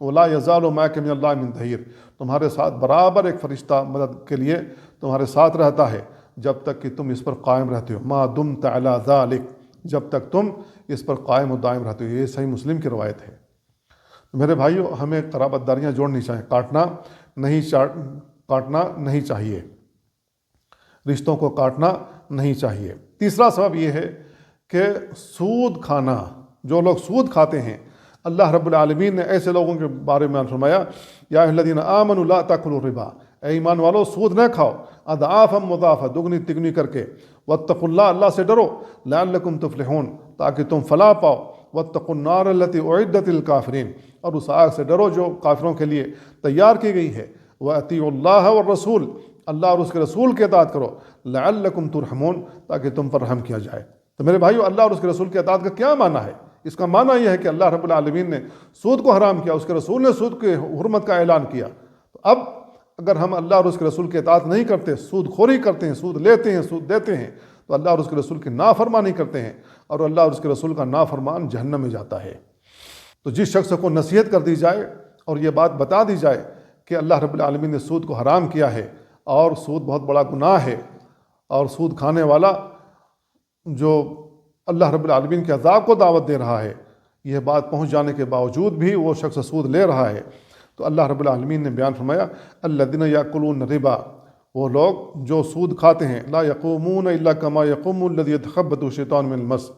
ولا یزال معک من اللہ من ظہیر، تمہارے ساتھ برابر ایک فرشتہ مدد کے لیے تمہارے ساتھ رہتا ہے جب تک کہ تم اس پر قائم رہتے ہو، ما دمت علی ذلک، جب تک تم اس پر قائم و دائم رہتے ہو۔ یہ صحیح مسلم کی روایت ہے۔ میرے بھائیو، ہمیں قرابت داریاں جوڑنی چاہیے، کاٹنا نہیں چاہیے، رشتوں کو کاٹنا نہیں چاہیے۔ تیسرا سبب یہ ہے کہ سود کھانا، جو لوگ سود کھاتے ہیں، اللہ رب العالمین نے ایسے لوگوں کے بارے میں فرمایا، یا ایھا الذین آمنوا لا تاکلوا الربا، اے ایمان والو سود نہ کھاؤ، اضعافا مضاعفا، دگنی تگنی کر کے، واتقوا اللہ، اللہ سے ڈرو، لعلکم تفلحون، تاکہ تم فلاح پاؤ، واتقوا النار التی اعدت للکافرین، اور اس آگ سے ڈرو جو کافروں کے لیے تیار کی گئی ہے، واطیعوا اللہ والرسول، اللہ اور اس کے رسول کی اطاعت کرو، لعلکم ترحمون، تاکہ تم پر رحم کیا جائے۔ تو میرے بھائیو، اللہ اور اس کے رسول کی اطاعت کا کیا معنی ہے؟ اس کا معنی یہ ہے کہ اللہ رب العالمین نے سود کو حرام کیا، اس کے رسول نے سود کے حرمت کا اعلان کیا۔ تو اب اگر ہم اللہ اور اس کے رسول کی اطاعت نہیں کرتے، سود خوری کرتے ہیں، سود لیتے ہیں، سود دیتے ہیں، تو اللہ اور اس کے رسول کی نافرمانی کرتے ہیں، اور اللہ اور اس کے رسول کا نافرمان جہنم میں جاتا ہے۔ تو جس شخص کو نصیحت کر دی جائے اور یہ بات بتا دی جائے کہ اللہ رب العالمین نے سود کو حرام کیا ہے اور سود بہت بڑا گناہ ہے، اور سود کھانے والا جو اللہ رب العالمین کے عذاب کو دعوت دے رہا ہے، یہ بات پہنچ جانے کے باوجود بھی وہ شخص سود لے رہا ہے، تو اللہ رب العالمین نے بیان فرمایا، الذین یاکلون الربا، وہ لوگ جو سود کھاتے ہیں، لا یقومون الا کما یقوم الذی یتخبطہ الشیطان من المس،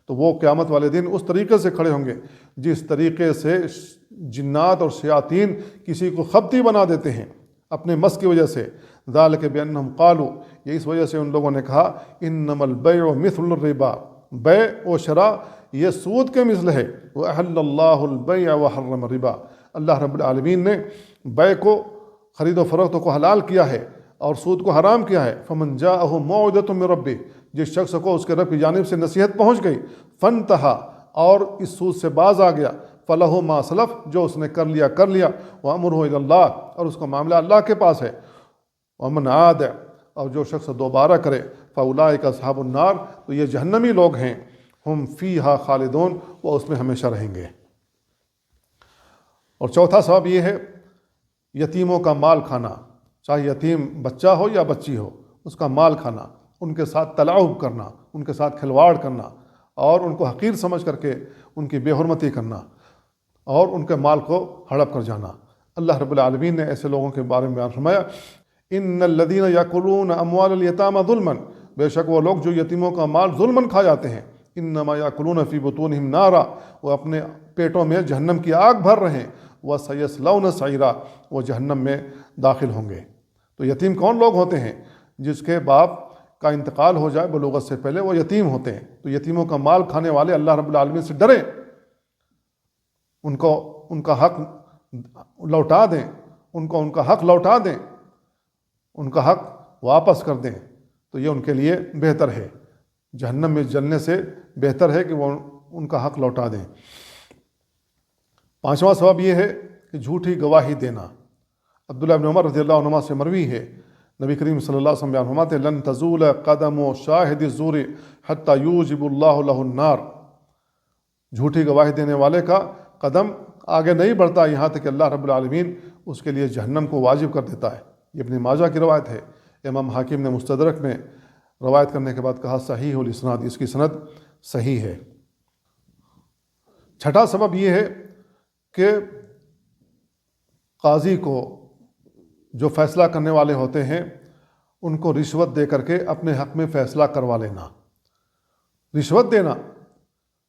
تو وہ قیامت والے دن اس طریقے سے کھڑے ہوں گے جس طریقے سے جنات اور شیاطین کسی کو خبطی بنا دیتے ہیں اپنے مس کی وجہ سے۔ ذالک بانہم قالوا، یہ اس وجہ سے ان لوگوں نے کہا، انما البیع مثل الربا، بیع و شراء یہ سود کے مثل ہے، وَأَحَلَّ اللَّهُ الْبَيْعَ وَحَرَّمَ الرِّبَا، اللہ رب العالمین نے بیع کو، خرید و فروخت کو حلال کیا ہے اور سود کو حرام کیا ہے۔ فَمَنْ جَاءَهُ مَوْعِظَةٌ مِّن رَّبِّهِ، جس شخص کو اس کے رب کی جانب سے نصیحت پہنچ گئی، فَانْتَهَا، اور اس سود سے باز آ گیا، فَلَهُ مَا سَلَف، جو اس نے کر لیا وَأَمْرُهُ إِلَى اللَّهِ، اور اس کا معاملہ اللہ کے پاس ہے، وَمَنْ عَادَ، اور جو شخص دوبارہ کرے، فَأُولَٰئِكَ أَصْحَابُ النَّارِ، تو یہ جہنمی لوگ ہیں، ہم فیہا خالدون، وہ اس میں ہمیشہ رہیں گے۔ اور چوتھا سبب یہ ہے یتیموں کا مال کھانا، چاہے یتیم بچہ ہو یا بچی ہو، اس کا مال کھانا، ان کے ساتھ تلاعب کرنا، ان کے ساتھ کھلواڑ کرنا، اور ان کو حقیر سمجھ کر کے ان کی بے حرمتی کرنا اور ان کے مال کو ہڑپ کر جانا۔ اللہ رب العالمین نے ایسے لوگوں کے بارے میں بیان فرمایا، ان الذین یاکلون اموال الیتامی ظلما، بے شک وہ لوگ جو یتیموں کا مال ظلماً کھا جاتے ہیں، انما یاکلون فی بطونہم نارا، وہ اپنے پیٹوں میں جہنم کی آگ بھر رہے ہیں، وسیصلون سعیرا، وہ جہنم میں داخل ہوں گے۔ تو یتیم کون لوگ ہوتے ہیں؟ جس کے باپ کا انتقال ہو جائے بلوغت سے پہلے، وہ یتیم ہوتے ہیں۔ تو یتیموں کا مال کھانے والے اللہ رب العالمین سے ڈریں، ان کو ان کا حق لوٹا دیں، ان کو ان کا حق لوٹا دیں، ان کا حق واپس کر دیں، تو یہ ان کے لیے بہتر ہے، جہنم میں جلنے سے بہتر ہے کہ وہ ان کا حق لوٹا دیں۔ پانچواں سبب یہ ہے کہ جھوٹی گواہی دینا۔ عبداللہ بن عمر رضی اللہ عنہما سے مروی ہے، نبی کریم صلی اللہ علیہ وسلم بیان فرماتے لن تزول قدم شاہد الزور حتی یوجب اللہ لہ النار، جھوٹی گواہی دینے والے کا قدم آگے نہیں بڑھتا یہاں تک کہ اللہ رب العالمین اس کے لیے جہنم کو واجب کر دیتا ہے۔ یہ ابن ماجہ کی روایت ہے۔ امام حاکم نے مستدرک میں روایت کرنے کے بعد کہا صحیح الاسناد، اس کی سند صحیح ہے۔ چھٹا سبب یہ ہے کہ قاضی کو، جو فیصلہ کرنے والے ہوتے ہیں، ان کو رشوت دے کر کے اپنے حق میں فیصلہ کروا لینا۔ رشوت دینا،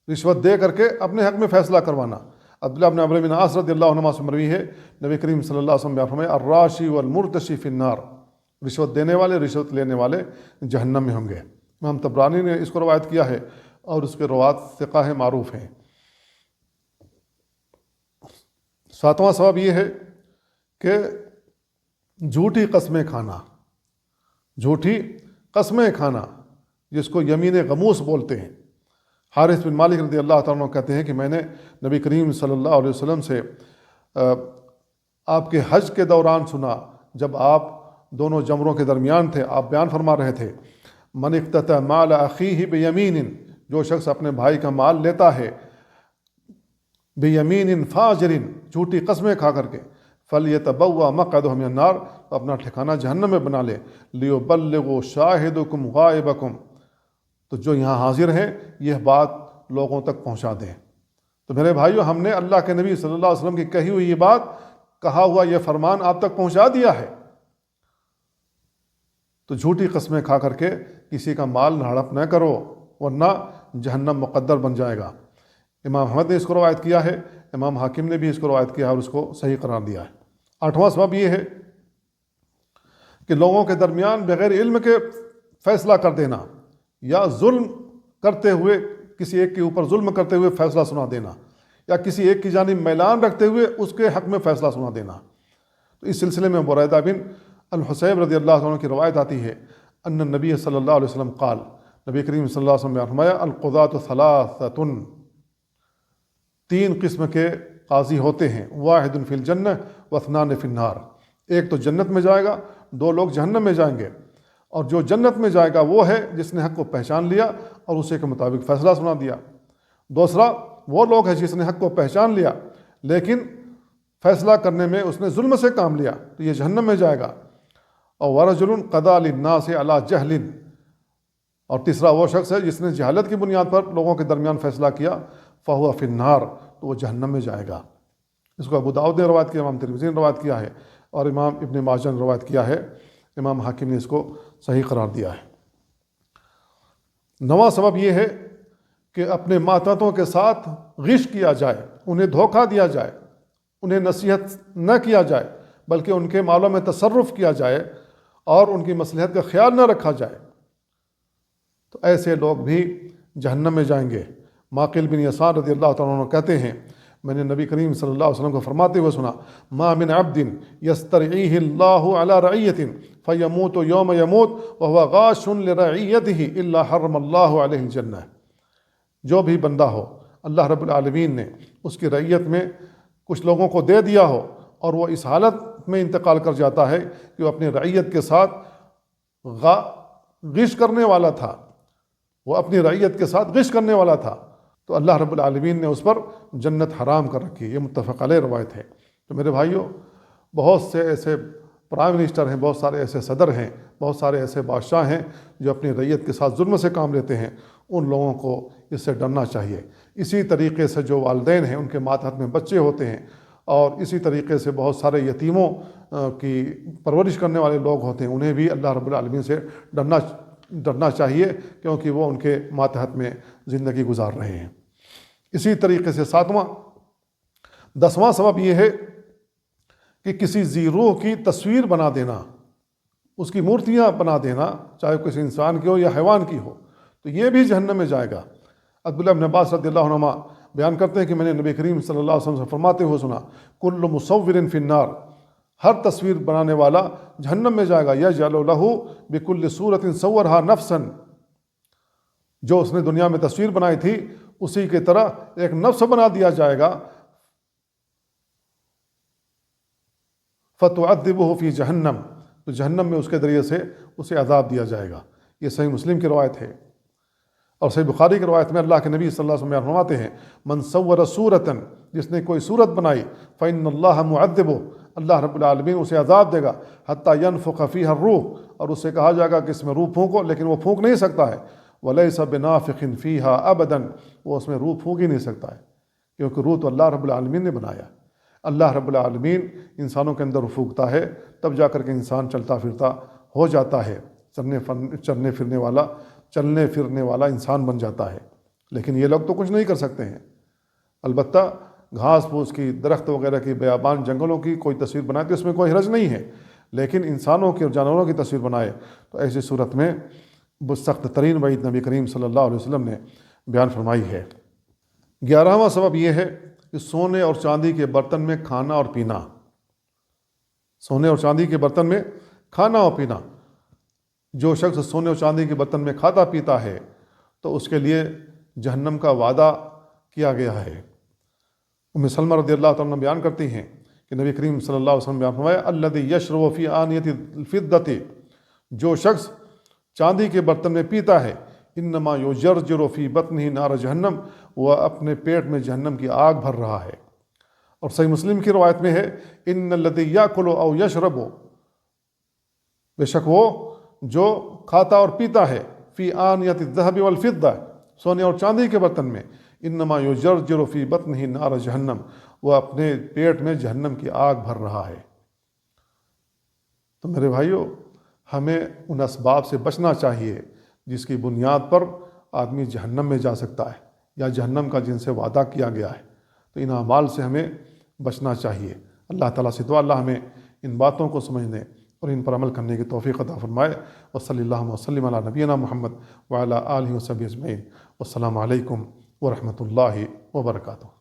رشوت دے کر کے اپنے حق میں فیصلہ کروانا۔ عبداللہ بن عمرو بن عاص رضی اللہ عنہما سے مروی ہے، نبی کریم صلی اللہ علیہ وسلم بیان فرمایا الراشی والمرتشی فی النار، رشوت دینے والے، رشوت لینے والے جہنم میں ہوں گے۔ امام طبرانی نے اس کو روایت کیا ہے اور اس کے روات ثقہ معروف ہیں۔ ساتواں سبب یہ ہے کہ جھوٹی قسمیں کھانا، جھوٹی قسمیں کھانا جس کو یمین غموس بولتے ہیں۔ حارث بن مالک رضی اللہ تعالیٰ عنہ کہتے ہیں کہ میں نے نبی کریم صلی اللہ علیہ وسلم سے آپ کے حج کے دوران سنا، جب آپ دونوں جمروں کے درمیان تھے، آپ بیان فرما رہے تھے من اقتطع مال اخیہ بیمین، جو شخص اپنے بھائی کا مال لیتا ہے بیمین فاجر، جھوٹی قسمیں کھا کر کے، فلیتبوأ مقعدہ من النار، اپنا ٹھکانہ جہنم میں بنا لے، لیبلغ شاہدکم غائبکم، تو جو یہاں حاضر ہیں یہ بات لوگوں تک پہنچا دیں۔ تو میرے بھائیو، ہم نے اللہ کے نبی صلی اللہ علیہ وسلم کی کہی ہوئی یہ بات، کہا ہوا یہ فرمان آپ تک پہنچا دیا ہے، تو جھوٹی قسمیں کھا کر کے کسی کا مال ہڑپ نہ کرو، ورنہ جہنم مقدر بن جائے گا۔ امام احمد نے اس کو روایت کیا ہے، امام حاکم نے بھی اس کو روایت کیا ہے اور اس کو صحیح قرار دیا ہے۔ آٹھواں سبب یہ ہے کہ لوگوں کے درمیان بغیر علم کے فیصلہ کر دینا، یا ظلم کرتے ہوئے، کسی ایک کے اوپر ظلم کرتے ہوئے فیصلہ سنا دینا، یا کسی ایک کی جانب میلان رکھتے ہوئے اس کے حق میں فیصلہ سنا دینا۔ تو اس سلسلے میں بریدہ بن الحصیب رضی اللہ عنہ کی روایت آتی ہے ان النبی صلی اللہ علیہ وسلم قال، نبی کریم صلی اللہ علیہ وسلم نے فرمایا القضاۃ ثلاثۃ، تین قسم کے قاضی ہوتے ہیں، واحد فی الجنہ واثنان فی النار، ایک تو جنت میں جائے گا، دو لوگ جہنم میں جائیں گے، اور جو جنت میں جائے گا وہ ہے جس نے حق کو پہچان لیا اور اسی کے مطابق فیصلہ سنا دیا۔ دوسرا وہ لوگ ہے جس نے حق کو پہچان لیا لیکن فیصلہ کرنے میں اس نے ظلم سے کام لیا، تو یہ جہنم میں جائے گا۔ اور ورجل قضى للناس على جہل، اور تیسرا وہ شخص ہے جس نے جہالت کی بنیاد پر لوگوں کے درمیان فیصلہ کیا، فہو فی النار، تو وہ جہنم میں جائے گا۔ اس کو ابو داؤد نے روایت کیا، امام ترمذی نے روایت کیا ہے، اور امام ابن ماجہ نے روایت کیا ہے، امام حاکم نے اس کو صحیح قرار دیا ہے۔ نواں سبب یہ ہے کہ اپنے ماتحتوں کے ساتھ غش کیا جائے، انہیں دھوکہ دیا جائے، انہیں نصیحت نہ کیا جائے بلکہ ان کے مالوں میں تصرف کیا جائے اور ان کی مصلحت کا خیال نہ رکھا جائے، تو ایسے لوگ بھی جہنم میں جائیں گے۔ ماقل بن یسار رضی اللہ تعالیٰ عنہ کہتے ہیں میں نے نبی کریم صلی اللہ علیہ وسلم کو فرماتے ہوئے سنا ما من عبد یسترعیہ اللہ علی رعیۃ فیموت یوم یموت وہو غاش لرعیتہ الا حرم اللہ علیہ الجنہ، جو بھی بندہ ہو اللہ رب العالمین نے اس کی رعیت میں کچھ لوگوں کو دے دیا ہو اور وہ اس حالت میں انتقال کر جاتا ہے کہ وہ اپنی رعیت کے ساتھ غش کرنے والا تھا، وہ اپنی رعیت کے ساتھ غش کرنے والا تھا، تو اللہ رب العالمین نے اس پر جنت حرام کر رکھی۔ یہ متفق علیہ روایت ہے۔ تو میرے بھائیوں، بہت سے ایسے پرائم منسٹر ہیں، بہت سارے ایسے صدر ہیں، بہت سارے ایسے بادشاہ ہیں جو اپنی رعیت کے ساتھ ظلم سے کام لیتے ہیں، ان لوگوں کو اس سے ڈرنا چاہیے۔ اسی طریقے سے جو والدین ہیں ان کے ماتحت میں بچے ہوتے ہیں، اور اسی طریقے سے بہت سارے یتیموں کی پرورش کرنے والے لوگ ہوتے ہیں، انہیں بھی اللہ رب العالمین سے ڈرنا چاہیے، کیونکہ وہ ان کے ماتحت میں زندگی گزار رہے ہیں۔ اسی طریقے سے دسواں سبب یہ ہے کہ کسی ذی روح کی تصویر بنا دینا، اس کی مورتیاں بنا دینا، چاہے کسی انسان کی ہو یا حیوان کی ہو، تو یہ بھی جہنم میں جائے گا۔ عبداللہ بن عباس رضی اللہ عنہما بیان کرتے ہیں کہ میں نے نبی کریم صلی اللہ علیہ وسلم سے فرماتے ہوئے سنا کل مصور فی النار، ہر تصویر بنانے والا جہنم میں جائے گا، یجعل لہ بکل صورت صورہا نفسا، جو اس نے دنیا میں تصویر بنائی تھی اسی کی طرح ایک نفس بنا دیا جائے گا، فَتُعَذِّبُهُ فِي جہنم، تو جہنم میں اس کے ذریعے سے اسے عذاب دیا جائے گا۔ یہ صحیح مسلم کی روایت ہے۔ اور صحیح بخاری کی روایت میں اللہ کے نبی صلی اللہ علیہ وسلم فرماتے ہیں، من صور صورتاً، جس نے کوئی صورت بنائی، فإن اللہ معذبہ، اللہ رب العالمین اسے عذاب دے گا، حتیٰ ينفخ فیہا الروح، اور اسے کہا جائے گا کہ اس میں روح پھونکو، لیکن وہ پھونک نہیں سکتا ہے، ولیس بنافخ فیہا ابدا، وہ اس میں روح پھونک ہی نہیں سکتا ہے، کیونکہ روح تو اللہ رب العالمین نے بنایا۔ اللہ رب العالمین انسانوں کے اندر روح پھونکتا ہے، تب جا کر کے انسان چلتا پھرتا ہو جاتا ہے، چلنے پھرنے والا انسان بن جاتا ہے۔ لیکن یہ لوگ تو کچھ نہیں کر سکتے ہیں۔ البتہ گھاس پھوس کی، درخت وغیرہ کی، بیابان جنگلوں کی کوئی تصویر بنائے تو اس میں کوئی حرج نہیں ہے، لیکن انسانوں کی اور جانوروں کی تصویر بنائے تو ایسی صورت میں سخت ترین وعید نبی کریم صلی اللہ علیہ وسلم نے بیان فرمائی ہے۔ 11واں سبب یہ ہے کہ سونے اور چاندی کے برتن میں کھانا اور پینا۔ سونے اور چاندی کے برتن میں کھانا اور پینا، جو شخص سونے اور چاندی کے برتن میں کھاتا پیتا ہے تو اس کے لیے جہنم کا وعدہ کیا گیا ہے۔ ام سلمہ رضی اللہ تعالیٰ عنہ بیان کرتی ہیں کہ نبی کریم صلی اللہ علیہ وسلم بیان فرمایا، الذی یشرب فی آنیۃ الفضۃ، جو شخص چاندی کے برتن میں پیتا ہے، انما یجرجر فی بطنہ نار جہنم، وہ اپنے پیٹ میں جہنم کی آگ بھر رہا ہے۔ اور صحیح مسلم کی روایت میں ہے، ان الذی یاکل او یشرب، بے شک وہ جو کھاتا اور پیتا ہے، فی آنیۃ الذہب والفضہ، سونے اور چاندی کے برتن میں، انما یجرجر فی بطنہ نار جہنم، وہ اپنے پیٹ میں جہنم کی آگ بھر رہا ہے۔ تو میرے بھائیو، ہمیں ان اسباب سے بچنا چاہیے جس کی بنیاد پر آدمی جہنم میں جا سکتا ہے، یا جہنم کا جن سے وعدہ کیا گیا ہے، تو ان اعمال سے ہمیں بچنا چاہیے۔ اللہ تعالیٰ سے دعا اللہ ہمیں ان باتوں کو سمجھنے اور ان پر عمل کرنے کی توفیق عطا فرمائے۔ وصلی اللہ وسلم علی نبینا محمد وعلی آلہ وصحبہ اجمعین۔ والسلام علیکم ورحمۃ اللہ وبرکاتہ۔